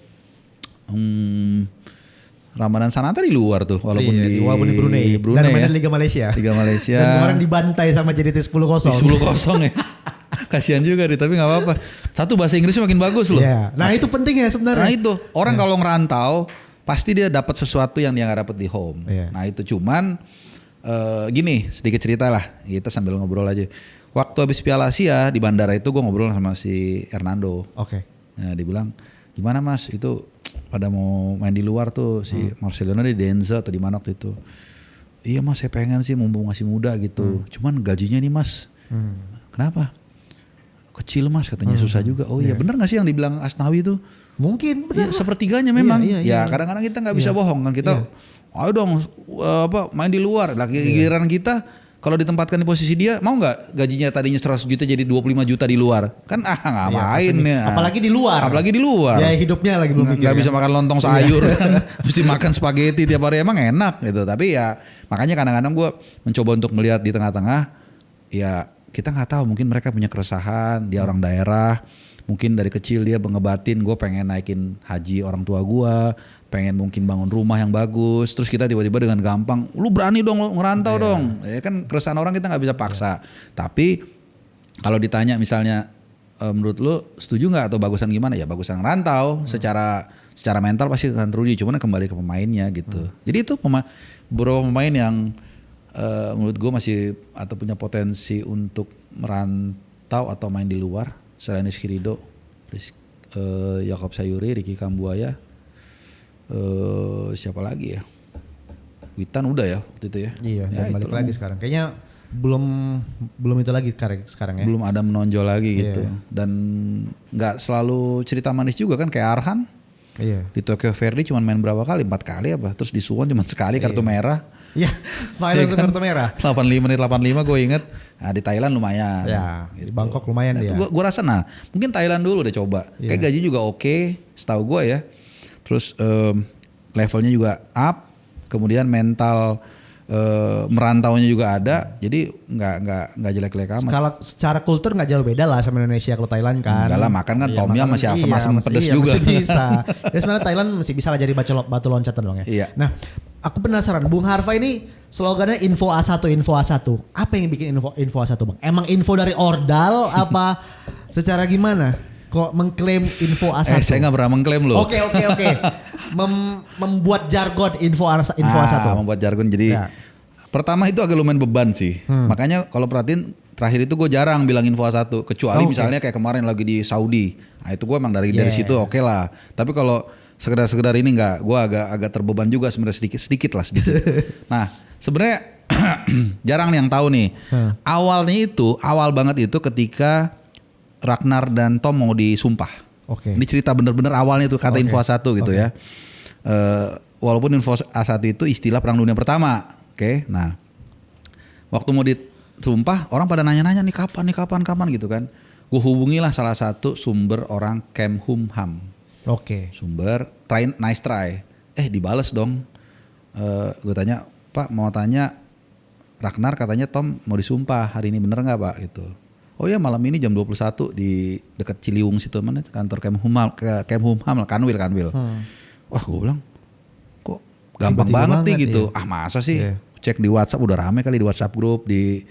Ramadan Sananta di luar tuh walaupun di Brunei dan main ya. Liga Malaysia. Dan kemarin dibantai sama JDT 10-0. 10-0 ya. Kasihan juga deh, tapi nggak apa-apa. Satu bahasa Inggrisnya makin bagus loh. Iya. Nah itu penting ya sebenarnya. Nah itu orang kalau ngerantau pasti dia dapat sesuatu yang dia nggak dapat di home. Iya. Nah itu cuman gini sedikit cerita lah, kita sambil ngobrol aja. Waktu habis Piala Asia di bandara itu gue ngobrol sama si Hernando. Oke. Nah, dia bilang gimana mas itu pada mau main di luar tuh si Marcelino di Denza atau di mana waktu itu. Iya mas saya pengen sih mumpung masih muda gitu. Cuman gajinya nih mas. Kenapa? Kecil mas katanya susah juga. Oh iya bener gak sih yang dibilang Asnawi itu? Mungkin benar. Ya, sepertiganya memang. Iya. Ya kadang-kadang kita nggak bisa bohong kan kita. Ayo dong main di luar. Lagi giliran kita kalau ditempatkan di posisi dia mau nggak gajinya tadinya 100 juta jadi 25 juta di luar? Kan nggak main ya. Apalagi di luar. Apalagi di luar. Ya hidupnya lagi belum mikir. Nggak bisa makan lontong sayur kan. Mesti makan spaghetti tiap hari emang enak gitu. Tapi ya makanya kadang-kadang gue mencoba untuk melihat di tengah-tengah. Ya kita nggak tahu mungkin mereka punya keresahan. Dia orang daerah. Mungkin dari kecil dia ngebatin gue pengen naikin haji orang tua gue. Pengen mungkin bangun rumah yang bagus. Terus kita tiba-tiba dengan gampang. Lu berani dong lu ngerantau dong. Ya kan keresahan orang kita nggak bisa paksa. Tapi kalau ditanya misalnya menurut lu setuju nggak atau bagusan gimana? Ya bagusan ngerantau. Secara mental pasti akan teruji. Cuman kembali ke pemainnya gitu. Jadi itu beberapa pemain yang menurut gue masih atau punya potensi untuk merantau atau main di luar. Selain Rizky Ridho, Yakob Sayuri, Ricky Kambuaya, siapa lagi ya? Witan udah ya waktu itu ya. Iya, ya balik lagi sekarang. Kayaknya belum itu lagi sekarang ya. Belum ada menonjol lagi gitu. Dan nggak selalu cerita manis juga kan kayak Arhan. Iya. Di Tokyo Verde cuma main berapa kali? 4 kali apa? Terus di Suwon cuma sekali kartu merah. Iya, final kartu merah. 85 menit 85 gue inget. Nah di Thailand lumayan. Ya, gitu. di Bangkok lumayan dia. Gue rasa mungkin Thailand dulu deh coba. Kayak gaji juga oke, setahu gue ya. Terus levelnya juga up. Kemudian mental merantaunya juga ada. Jadi nggak jelek-jelek amat. Secara kultur nggak jauh beda lah sama Indonesia kalau Thailand kan. Enggak lah makan kan tom yum masih asam-asam pedes juga. Masih bisa. Ya sebenarnya Thailand masih bisa lah jadi batu loncatan dong ya. Iya. Nah, aku penasaran Bung Harfa ini slogannya info A1 info A1. Apa yang bikin info A1 Bang? Emang info dari Ordal apa secara gimana? Kok mengklaim info A1? Saya nggak pernah mengklaim loh. Oke. Membuat jargon info A1. Membuat jargon jadi pertama itu agak lumayan beban sih. Makanya kalau perhatiin terakhir itu gue jarang bilang info A1 kecuali misalnya kayak kemarin lagi di Saudi. Nah itu gue emang dari situ oke lah. Tapi kalau sekedar ini enggak, gue agak terbeban juga sebenarnya sedikit. Nah sebenarnya jarang nih yang tahu nih. Awal banget itu ketika Ragnar dan Tom mau disumpah. Ini cerita bener-bener awalnya tuh kata info A1 gitu ya. Walaupun info A1 itu istilah Perang Dunia Pertama. Nah waktu mau disumpah orang pada nanya-nanya nih kapan gitu kan. Gue hubungilah salah satu sumber orang Kemhumham. Sumber nice try. Dibales dong. Gue tanya, Pak mau tanya Ragnar katanya Tom mau disumpah hari ini bener nggak Pak gitu. Oh ya malam ini jam 21 di dekat Ciliwung situ mana kantor Kemhumham Kanwil. Wah gue bilang kok gampang banget nih gitu. Masa sih cek di WhatsApp udah rame kali di WhatsApp grup di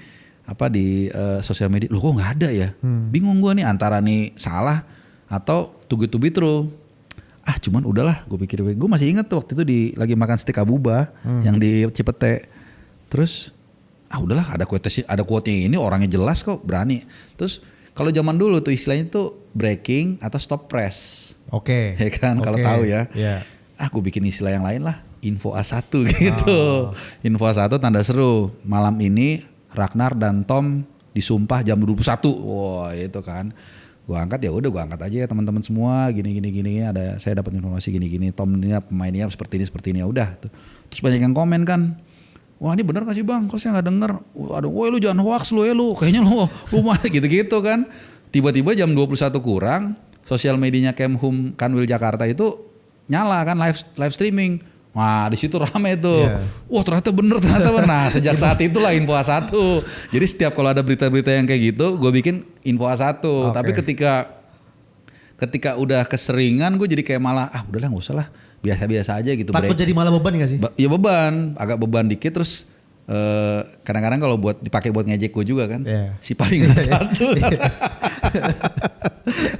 sosial media. Loh kok nggak ada ya? Bingung gue nih antara nih salah atau too good to be true. Cuman udahlah gue pikir gue masih inget tuh waktu itu lagi makan steak abuba yang di Cipete. Terus udahlah ada quote-nya ini orangnya jelas kok berani. Terus kalau zaman dulu tuh istilahnya tuh breaking atau stop press. Ya kan kalau tahu ya. Gue bikin istilah yang lain lah. Info A1 gitu. Info A1 tanda seru. Malam ini Ragnar dan Tom disumpah jam 21. Wah itu kan. Gue angkat ya udah gue angkat aja ya teman-teman semua gini ada saya dapat informasi gini Tom ini pemainnya seperti ini ya udah. Terus banyak yang komen kan. Wah ini bener gak sih bang? Kok saya gak denger? Aduh, woi lu jangan hoax lu kayaknya lu mah gitu-gitu kan. Tiba-tiba jam 21 kurang, sosial medianya Kemhum Kanwil Jakarta itu nyala kan live streaming. Wah di situ rame tuh. Wah ternyata bener. Nah sejak saat itulah info A1. Jadi setiap kalau ada berita-berita yang kayak gitu, gue bikin info A1. Tapi ketika udah keseringan, gue jadi kayak malah udahlah nggak usah lah. Biasa-biasa aja gitu. Takut jadi malah beban gak sih? Ya beban, agak beban dikit terus kadang-kadang kalau dipakai buat ngejek gue juga kan. Si paling satu.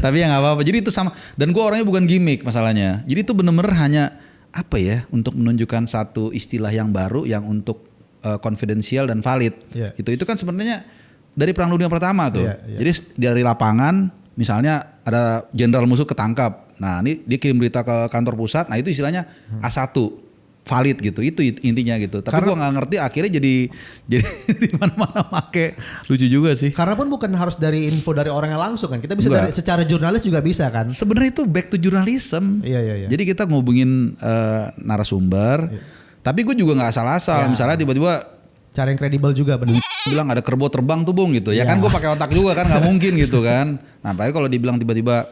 Tapi ya nggak apa-apa. Jadi itu sama. Dan gue orangnya bukan gimmick masalahnya. Jadi itu bener-bener hanya apa ya, untuk menunjukkan satu istilah yang baru yang untuk konfidensial dan valid. Gitu. Itu kan sebenarnya dari Perang Dunia Pertama tuh. Jadi dari lapangan misalnya ada jenderal musuh ketangkap. Nah ini dia kirim berita ke kantor pusat. Nah itu istilahnya A1 valid gitu. Itu intinya gitu. Tapi gue nggak ngerti akhirnya jadi di mana-mana make. Lucu juga sih. Karena pun bukan harus dari info dari orangnya langsung kan. Kita bisa dari secara jurnalis juga bisa kan. Sebenarnya itu back to journalism. Iya. Jadi kita ngubungin narasumber. Tapi gue juga nggak asal-asal. Misalnya tiba-tiba cara yang kredibel juga benar. Bilang ada kerbau terbang tuh Bung gitu. Ya kan gue pakai otak juga kan, nggak mungkin gitu kan. Nah, apalagi kalau dibilang tiba-tiba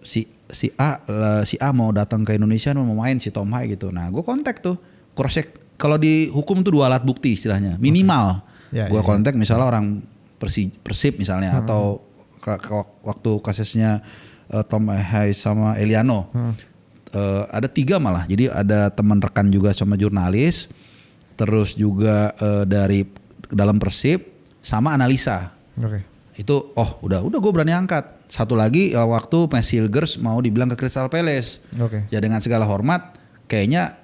si A mau datang ke Indonesia mau main si Tom Hai gitu. Nah, gue kontak tuh cross check. Kalau di hukum tuh 2 alat bukti istilahnya minimal. Gue kontak misalnya orang Persib misalnya atau waktu kasusnya Tom Hai sama Eliano. Ada 3 malah. Jadi ada teman rekan juga sama jurnalis. Terus juga dari dalam Persib sama analisa. Itu udah gue berani angkat. Satu lagi waktu Max Hilgers mau dibilang ke Crystal Palace. Ya dengan segala hormat kayaknya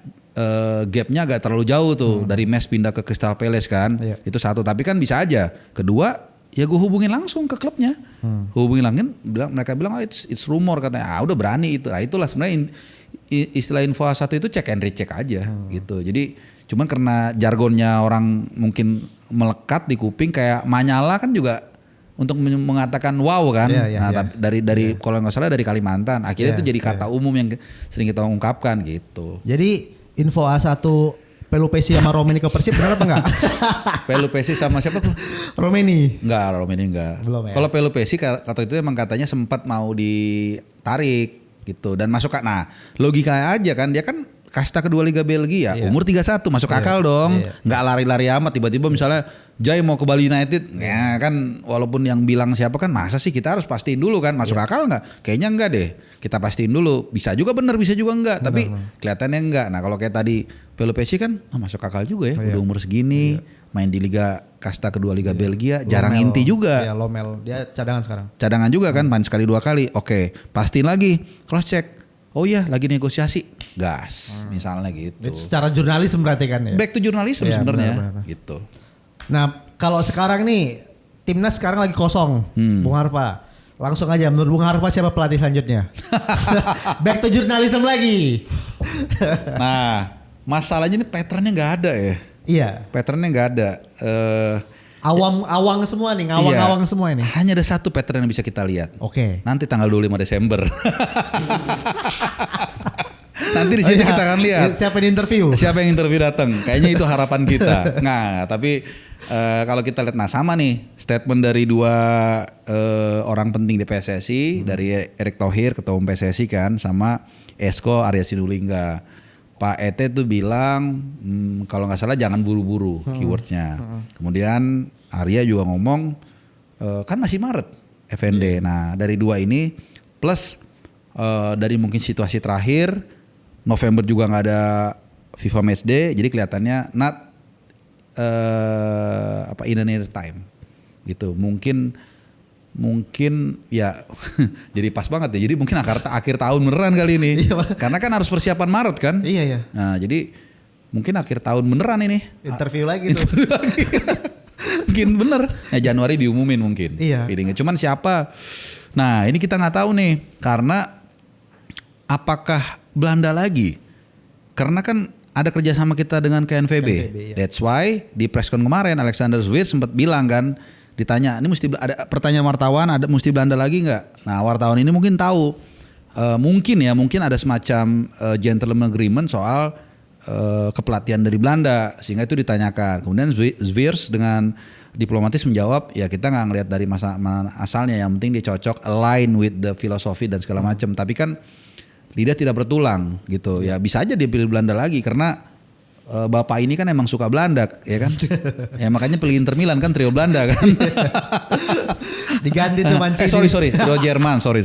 gapnya agak terlalu jauh tuh dari Max pindah ke Crystal Palace kan. Itu satu, tapi kan bisa aja. Kedua ya gue hubungin langsung ke klubnya. Hubungin langsung, mereka bilang it's rumor katanya. Udah berani itu. Nah itulah sebenarnya istilah info A1 itu check and recheck aja gitu. Jadi cuman karena jargonnya orang mungkin melekat di kuping kayak Manyala kan juga untuk mengatakan wow kan. Dari kalau nggak salah dari Kalimantan. Akhirnya itu jadi kata umum yang sering kita ungkapkan gitu. Jadi info A1 Pelupesi sama Romeni ke Persib benar apa enggak? Pelupesi sama siapa tuh? Romeni. Romeni enggak. Belum ya. Kalau Pelupesi kata itu emang katanya sempat mau ditarik gitu dan masuk kan. Nah, logika aja kan, dia kan kasta kedua Liga Belgia, umur 31 masuk akal dong. Nggak lari-lari amat tiba-tiba misalnya Jai mau ke Bali United. Ya kan walaupun yang bilang siapa kan, masa sih kita harus pastiin dulu kan masuk akal nggak? Kayaknya enggak deh. Kita pastiin dulu. Bisa juga benar, bisa juga enggak. Tapi kelihatannya enggak. Nah kalau kayak tadi Pelupesi kan masuk akal juga ya. Udah umur segini main di Liga kasta kedua Liga Belgia, jarang inti juga. Iya, Lomel. Dia cadangan sekarang. Cadangan juga kan, main sekali 2 kali. Oke, pastiin lagi, cross check. Oh iya, lagi negosiasi, gas, misalnya gitu. Itu secara jurnalisme berarti kan ya? Back to journalism sebenarnya, gitu. Nah, kalau sekarang nih, timnas sekarang lagi kosong, Bung Harpa. Langsung aja, menurut Bung Harpa siapa pelatih selanjutnya? Back to journalism lagi. Nah, masalahnya ini patternnya nggak ada ya. Iya. Patternnya nggak ada. Awang semua nih, ngawang-ngawang semua ini. Hanya ada satu pattern yang bisa kita lihat. Oke. Nanti tanggal 25 Desember. Nanti di sini kita akan lihat. Siapa yang interview? Siapa yang interview datang? Kayaknya itu harapan kita. Nah, tapi kalau kita lihat, nah sama nih statement dari 2 orang penting di PSSI, dari Erick Thohir, Ketua Umum PSSI kan, sama Esko Arya Sinulinga. Pak Ete tuh bilang kalau nggak salah jangan buru-buru keywordnya. Kemudian Arya juga ngomong kan masih Maret FND. Nah dari 2 ini plus dari mungkin situasi terakhir November juga nggak ada FIFA Matchday, jadi kelihatannya not in a near time gitu. Mungkin ya jadi pas banget ya. Jadi mungkin akhir tahun beneran kali ini. Karena kan harus persiapan Maret kan. Iya. Nah jadi mungkin akhir tahun beneran ini. Interview lagi tuh. Mungkin bener. Ya Januari diumumin mungkin. Iya. Feelingnya. Cuman siapa? Nah ini kita nggak tahu nih. Karena apakah Belanda lagi? Karena kan ada kerjasama kita dengan KNVB. Iya. That's why di presscon kemarin Alexander Zwier sempat bilang kan. Ditanya, ini mesti ada pertanyaan wartawan, ada mesti Belanda lagi nggak? Nah wartawan ini mungkin tahu, mungkin ada semacam gentleman agreement soal kepelatihan dari Belanda, sehingga itu ditanyakan. Kemudian Zwiers dengan diplomatis menjawab, ya kita nggak ngelihat dari masa asalnya, yang penting dia cocok, align with the philosophy dan segala macam. Tapi kan lidah tidak bertulang gitu, ya bisa aja dia pilih Belanda lagi karena bapak ini kan emang suka Belanda, ya kan? Ya makanya pilih Inter Milan kan, trio Belanda kan. Diganti tuh Mancini. Sorry, trio Jerman, sorry.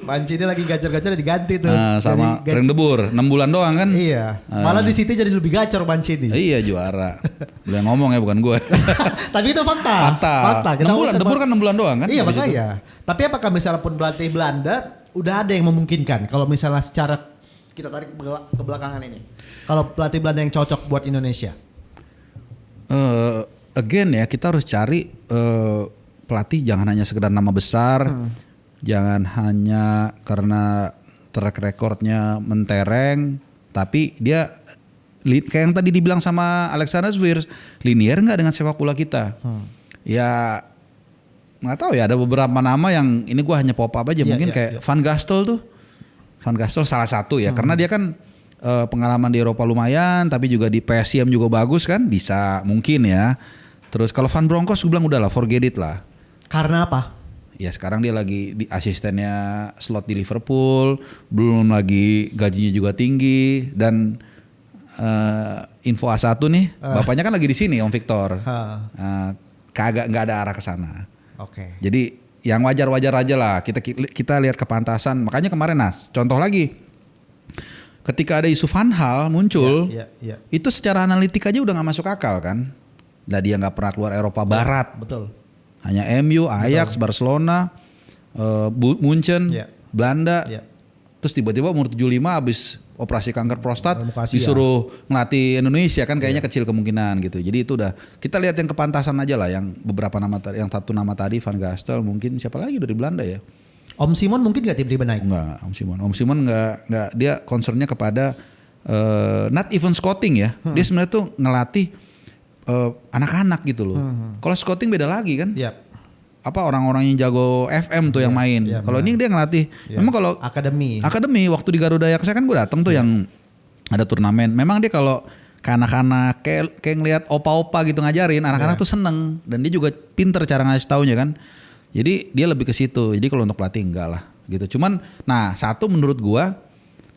Mancini lagi gacor-gacor diganti tuh. Sama Frank de Boer 6 bulan doang kan? Iya. Malah di City jadi lebih gacor Mancini. Iya juara. Udah ngomong ya bukan gue. Tapi itu fakta. Fakta. 6 bulan, de Boer kan 6 bulan doang kan? Iya makanya. Tapi apakah misalnya pun pelatih Belanda udah ada yang memungkinkan kalau misalnya secara kita tarik ke belakangan ini. Kalau pelatih Belanda yang cocok buat Indonesia? Again ya kita harus cari pelatih jangan hanya sekedar nama besar, jangan hanya karena track recordnya mentereng, tapi dia kayak yang tadi dibilang sama Alexander Zverev, linear nggak dengan sepak bola kita? Ya nggak tahu ya, ada beberapa nama yang ini gue hanya pop up aja, mungkin kayak Van Gastel tuh, Van Gastel salah satu ya, karena dia kan pengalaman di Eropa lumayan, tapi juga di PSM juga bagus kan, bisa mungkin ya. Terus kalau Van Bronckhorst gue bilang udahlah forget it lah. Karena apa? Ya sekarang dia lagi di asistennya slot di Liverpool, belum lagi gajinya juga tinggi dan info A1 nih, bapaknya kan lagi di sini Om Victor, kagak nggak ada arah ke sana. Oke. Jadi yang wajar-wajar aja lah, kita lihat kepantasan. Makanya kemarin contoh lagi, ketika ada isu Van Hal muncul, itu secara analitik aja udah nggak masuk akal kan. Nah dia nggak pernah keluar Eropa Barat, betul. Hanya MU, Ajax, Barcelona, Munchen, Belanda. Terus tiba-tiba umur 75 habis operasi kanker prostat disuruh ngelatih Indonesia kan kayaknya kecil kemungkinan gitu. Jadi itu udah kita lihat yang kepantasan aja lah, yang beberapa nama tadi, yang satu nama tadi Van Gastel, mungkin siapa lagi dari Belanda ya? Om Simon mungkin nggak tim naik? Enggak, Om Simon nggak, dia concernnya kepada not even scouting ya. Dia sebenarnya tuh ngelatih anak-anak gitu loh. Kalau scouting beda lagi kan? Apa orang-orang yang jago FM tuh yang main. Kalau ini dia ngelatih. Memang kalau akademi waktu di Garuda Yaksa kan gue datang tuh yang ada turnamen. Memang dia kalau ke anak-anak kayak ngelihat opa-opa gitu ngajarin, anak-anak tuh seneng dan dia juga pinter cara ngasih taunya kan. Jadi dia lebih ke situ. Jadi kalau untuk pelatih enggak lah gitu. Cuman nah satu menurut gua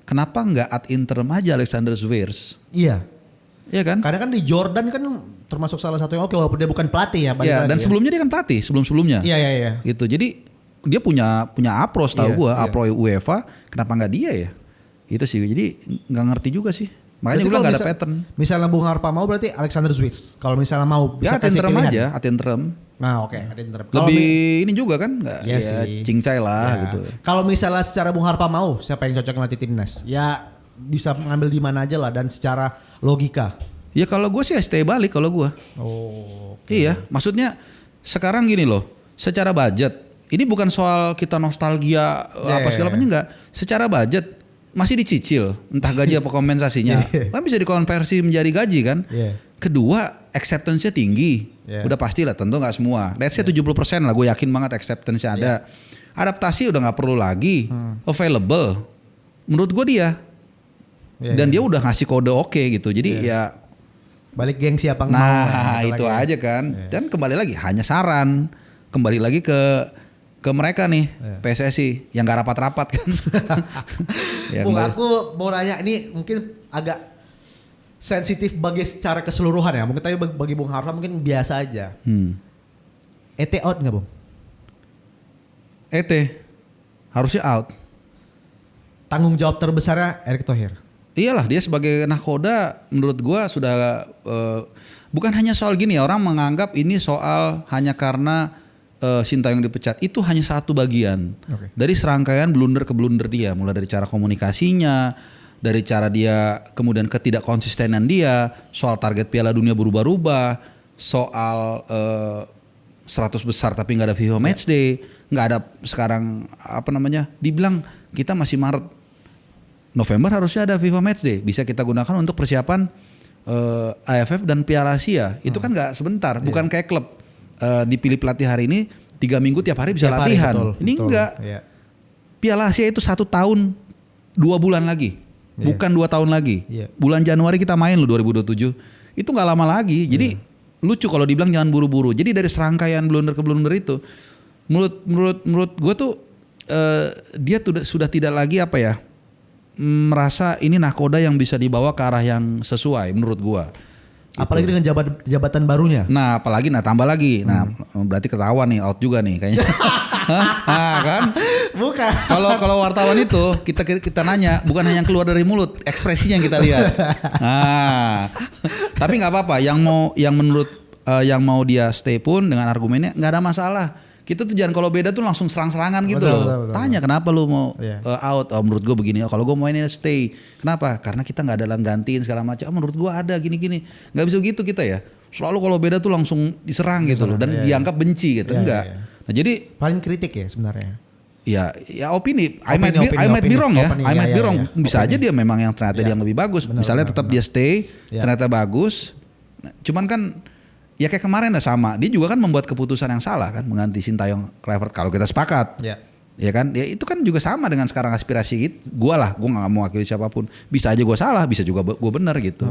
kenapa enggak ad interim aja Alexander Zverev? Iya kan? Karena kan di Jordan kan termasuk salah satu yang oke walaupun dia bukan pelatih ya. Iya dan sebelumnya dia kan pelatih sebelumnya. Iya. Gitu. Jadi dia punya apro tahu gua, apro UEFA. Kenapa nggak dia ya? Itu sih. Jadi nggak ngerti juga sih. Makanya gue nggak ada pattern. Misalnya Bung Harpa mau berarti Alexander Zverev. Kalau misalnya mau bisa kasih pilihan. Ad interim. Nah oke, ad interim. Lebih ini juga kan nggak? Ya cincai lah gitu. Kalau misalnya secara Bung Harpa mau, siapa yang cocok ngelatih timnas? Ya bisa ngambil di mana aja lah dan secara logika. Ya kalau gue sih ST balik kalau gue. Iya, maksudnya sekarang gini loh, secara budget ini bukan soal kita nostalgia apa segala macam enggak. Secara budget masih dicicil, entah gaji apa kompensasinya, kan bisa dikonversi menjadi gaji kan. Kedua, acceptance-nya tinggi, udah pasti lah, tentu nggak semua. Let's say 70% lah, gue yakin banget acceptance-nya ada. Adaptasi udah nggak perlu lagi, available. Menurut gue dia. Dan dia udah ngasih kode oke gitu. Jadi ya balik gengsi apa enggak. Nah itu aja kan. Dan kembali lagi hanya saran. Kembali lagi ke mereka nih PSSI yang gak rapat-rapat kan. Bung aku mau nanya ini mungkin agak sensitif bagi secara keseluruhan ya. Mungkin tapi bagi Bung Harfa mungkin biasa aja. ET out gak Bung? ET harusnya out. Tanggung jawab terbesarnya Erick Thohir. Iyalah dia sebagai nahkoda menurut gua sudah bukan hanya soal gini ya, orang menganggap ini soal hanya karena Sintayong dipecat. Itu hanya satu bagian dari serangkaian blunder ke blunder dia, mulai dari cara komunikasinya, dari cara dia kemudian ketidak konsistenan dia, soal target Piala Dunia berubah-ubah, soal 100 besar tapi nggak ada FIFA Matchday, nggak ada sekarang dibilang kita masih Maret November harusnya ada FIFA Matchday, bisa kita gunakan untuk persiapan AFF dan Piala Asia. Itu kan nggak sebentar, bukan kayak klub dipilih pelatih hari ini 3 minggu tiap hari bisa latihan. Ini enggak. Piala Asia itu 1 tahun 2 bulan lagi, bukan 2 tahun lagi. Bulan Januari kita main loh 2027. Itu nggak lama lagi. Jadi lucu kalau dibilang jangan buru-buru. Jadi dari serangkaian blunder ke blunder itu, menurut gue tuh dia sudah tidak lagi merasa ini nahkoda yang bisa dibawa ke arah yang sesuai menurut gua. Apalagi dengan jabatan barunya. Nah, tambah lagi. Nah, berarti ketahuan nih out juga nih kayaknya. Kan? Bukan. Kalau wartawan itu kita nanya bukan hanya yang keluar dari mulut, ekspresinya yang kita lihat. Nah, tapi nggak apa-apa. Yang menurut yang mau dia stay pun dengan argumennya nggak ada masalah. Kita tuh jangan kalau beda tuh langsung serang-serangan gitu loh. Tanya kenapa lu mau out? Oh, menurut gue begini. Kalau gue mau ini stay. Kenapa? Karena kita nggak ada gantiin segala macam. Oh, menurut gue ada gini-gini. Nggak bisa gitu kita ya. Selalu kalau beda tuh langsung diserang gitu loh dan dianggap benci gitu. Enggak. Nah, jadi paling kritik ya sebenarnya. Ya opini. I might be wrong ya. I might be wrong. Bisa aja dia memang yang ternyata dia yang lebih bagus. Misalnya tetap dia stay, ternyata bagus. Nah, cuman kan ya kayak kemarin lah sama. Dia juga kan membuat keputusan yang salah kan mengganti Sintayong Kluivert kalau kita sepakat. Ya kan, ya itu kan juga sama dengan sekarang aspirasi gue lah, gue nggak mau wakili siapapun. Bisa aja gue salah, bisa juga gue benar gitu.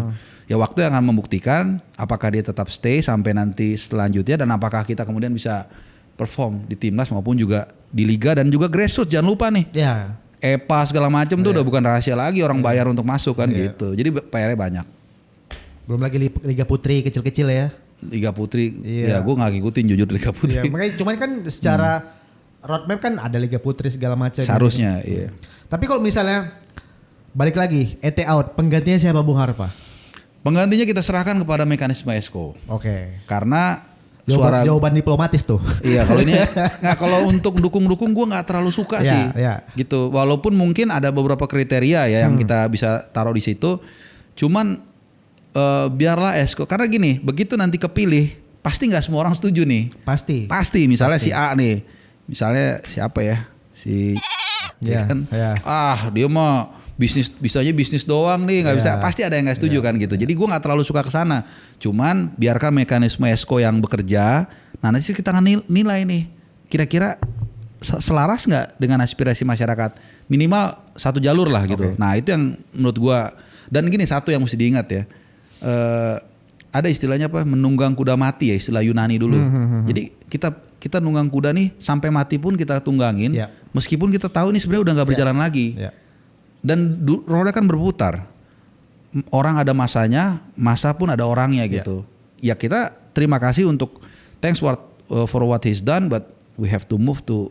Ya waktu yang akan membuktikan apakah dia tetap stay sampai nanti selanjutnya dan apakah kita kemudian bisa perform di timnas maupun juga di liga dan juga grassroots. Jangan lupa nih, EPA segala macam tuh udah bukan rahasia lagi, orang bayar untuk masuk kan gitu. Jadi PR-nya banyak. Belum lagi liga putri kecil-kecil ya. Liga putri, ya gue nggak ngikutin jujur Liga Putri. Makanya cuman kan secara roadmap kan ada Liga Putri segala macam. Seharusnya, gitu. Iya. Tapi kalau misalnya balik lagi, ET out, penggantinya siapa Bung Harpa? Penggantinya kita serahkan kepada mekanisme ESCO. Oke. Karena jawaban diplomatis tuh. Iya, kalau ini kalau untuk dukung-dukung gue nggak terlalu suka sih. Gitu. Walaupun mungkin ada beberapa kriteria ya yang kita bisa taruh di situ. Cuman biarlah ESCO. Karena gini, begitu nanti kepilih, pasti nggak semua orang setuju nih. Pasti. Misalnya si A nih. Misalnya siapa ya? Kan? Dia mah bisanya bisnis doang nih, nggak bisa. Pasti ada yang nggak setuju kan gitu. Jadi gue nggak terlalu suka ke sana. Cuman biarkan mekanisme ESCO yang bekerja. Nah nanti kita akan nilai nih. Kira-kira selaras nggak dengan aspirasi masyarakat? Minimal satu jalur lah gitu. Nah itu yang menurut gue. Dan gini satu yang mesti diingat ya. Ada istilahnya apa? Menunggang kuda mati ya, istilah Yunani dulu. Jadi kita nunggang kuda nih sampai mati pun kita tunggangin, meskipun kita tahu nih sebenarnya udah nggak berjalan lagi. Dan roda kan berputar. Orang ada masanya, masa pun ada orangnya gitu. Ya kita terima kasih untuk thanks for what he's done, but we have to move to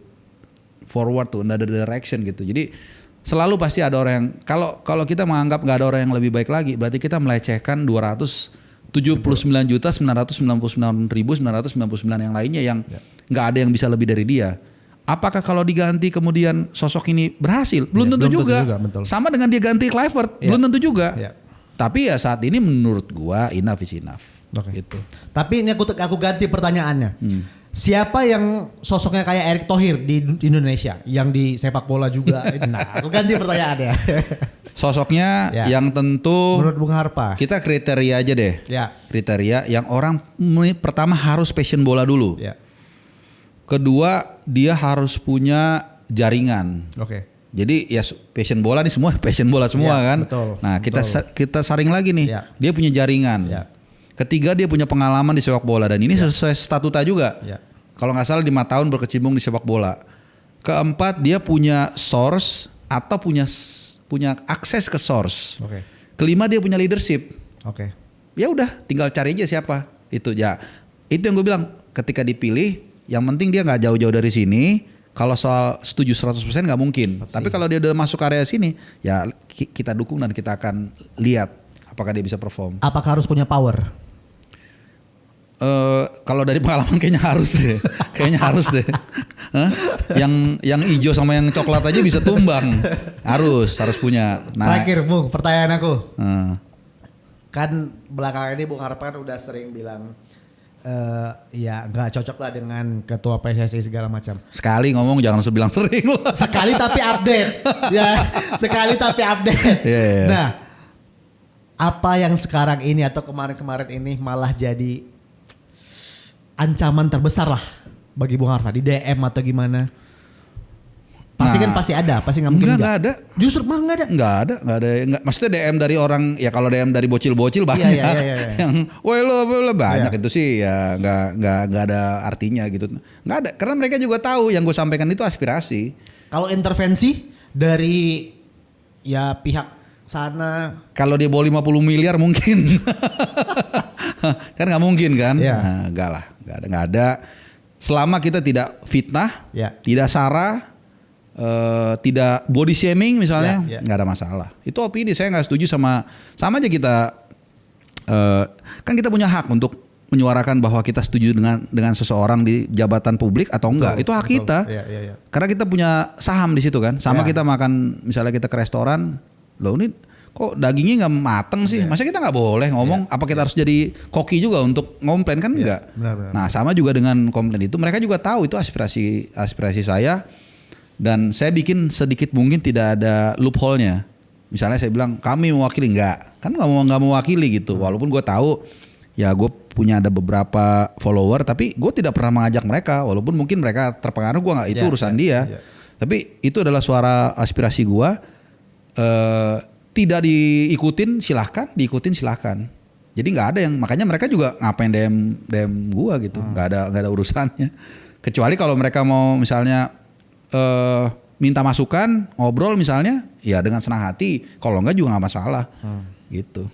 forward to another direction gitu. Jadi selalu pasti ada orang yang kalau kita menganggap nggak ada orang yang lebih baik lagi, berarti kita melecehkan 279.999.999 yang lainnya yang nggak ada yang bisa lebih dari dia. Apakah kalau diganti kemudian sosok ini berhasil? Belum tentu juga. Sama dengan dia ganti Kluivert, belum tentu juga. Tapi ya saat ini menurut gua enough is enough. Gitu. Tapi ini aku ganti pertanyaannya. Siapa yang sosoknya kayak Erick Thohir di Indonesia yang di sepak bola juga? Nah, aku ganti pertanyaannya. Sosoknya yang tentu menurut Bung Harpa. Kita kriteria aja deh. Kriteria yang orang pertama harus passion bola dulu. Kedua, dia harus punya jaringan. Jadi ya passion bola nih semua passion bola semua kan. Betul, nah, kita saring lagi nih. Dia punya jaringan. Ketiga, dia punya pengalaman di sepak bola dan ini sesuai statuta juga. Kalau nggak salah 5 tahun berkecimpung di sepak bola. Keempat, dia punya source atau punya akses ke source. Kelima, dia punya leadership. Ya udah, tinggal cari aja siapa. Itu ya. Itu yang gue bilang, ketika dipilih, yang penting dia nggak jauh-jauh dari sini. Kalau soal setuju 100% nggak mungkin. Tapi kalau dia udah masuk area sini, ya kita dukung dan kita akan lihat apakah dia bisa perform. Apakah harus punya power? Kalau dari pengalaman kayaknya harus deh. Harus deh. Yang hijau sama yang coklat aja bisa tumbang. Harus punya. Nah, terakhir Bung, pertanyaan aku. Kan belakangan ini Bung Harpa kan udah sering bilang ya nggak cocok lah dengan ketua PSSI segala macam. Sekali ngomong jangan bilang sering lah. Sekali tapi update. Sekali tapi update. Nah, apa yang sekarang ini atau kemarin-kemarin ini malah jadi ancaman terbesar lah bagi Bung Harpa di DM atau gimana? Pasti kan pasti ada, pasti nggak mungkin nggak ada. Justru mah nggak ada. Maksudnya DM dari orang ya kalau DM dari bocil-bocil banyak. Yang, woi lo banyak itu sih ya nggak ada artinya gitu. Nggak ada karena mereka juga tahu yang gue sampaikan itu aspirasi. Kalau intervensi dari ya pihak sana, kalau dia bawa 50 miliar mungkin. Kan nggak mungkin kan? Nah, nggak ada. Selama kita tidak fitnah, tidak sara. tidak body shaming misalnya, Ya, ya. nggak ada masalah. Itu opini, saya nggak setuju sama aja kita kan kita punya hak untuk menyuarakan bahwa kita setuju dengan seseorang di jabatan publik atau enggak. Itu hak kita. Iya. Karena kita punya saham di situ kan. Sama Ya. kita makan, misalnya kita ke restoran, loh ini kok dagingnya nggak mateng sih? Masa kita nggak boleh ngomong? Apa kita harus jadi koki juga untuk ngomplain kan enggak? Benar. Nah sama juga dengan komplain itu, mereka juga tahu itu aspirasi saya, dan saya bikin sedikit mungkin tidak ada loophole-nya. Misalnya saya bilang kami mewakili, enggak, kan nggak mewakili gitu. Walaupun gue tahu ya gue punya ada beberapa follower, tapi gue tidak pernah mengajak mereka, walaupun mungkin mereka terpengaruh, gue nggak, itu urusan dia. Tapi itu adalah suara aspirasi gue. Tidak diikutin silahkan, diikutin silahkan. Jadi nggak ada yang, makanya mereka juga ngapain DM gue gitu, nggak ada urusannya. Kecuali kalau mereka mau misalnya minta masukan, ngobrol misalnya, ya dengan senang hati. Kalau enggak juga nggak masalah, gitu.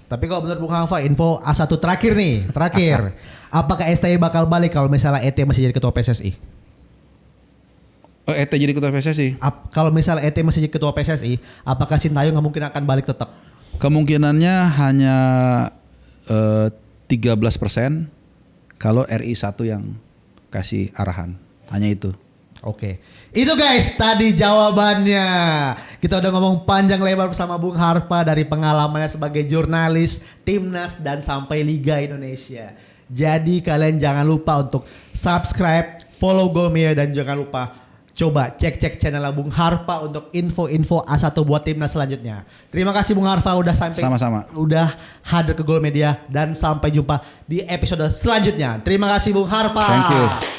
Tapi kalau menurut Bung Haffa, info A1 terakhir. Apakah STY bakal balik kalau misalnya ET masih jadi ketua PSSI? ET jadi ketua PSSI? Kalau misalnya ET masih jadi ketua PSSI, apakah Sintayong nggak mungkin akan balik tetap? Kemungkinannya hanya 13% kalau RI 1 yang kasih arahan. Hanya itu. Oke. Itu guys tadi jawabannya. Kita udah ngomong panjang lebar bersama Bung Harfa dari pengalamannya sebagai jurnalis Timnas dan sampai Liga Indonesia. Jadi kalian jangan lupa untuk subscribe, follow Gomedia, dan jangan lupa coba cek channel Bung Harfa untuk info-info A1 buat Timnas selanjutnya. Terima kasih Bung Harfa udah Sama-sama. udah hadir ke Gomedia, dan sampai jumpa di episode selanjutnya. Terima kasih Bung Harfa. Thank you.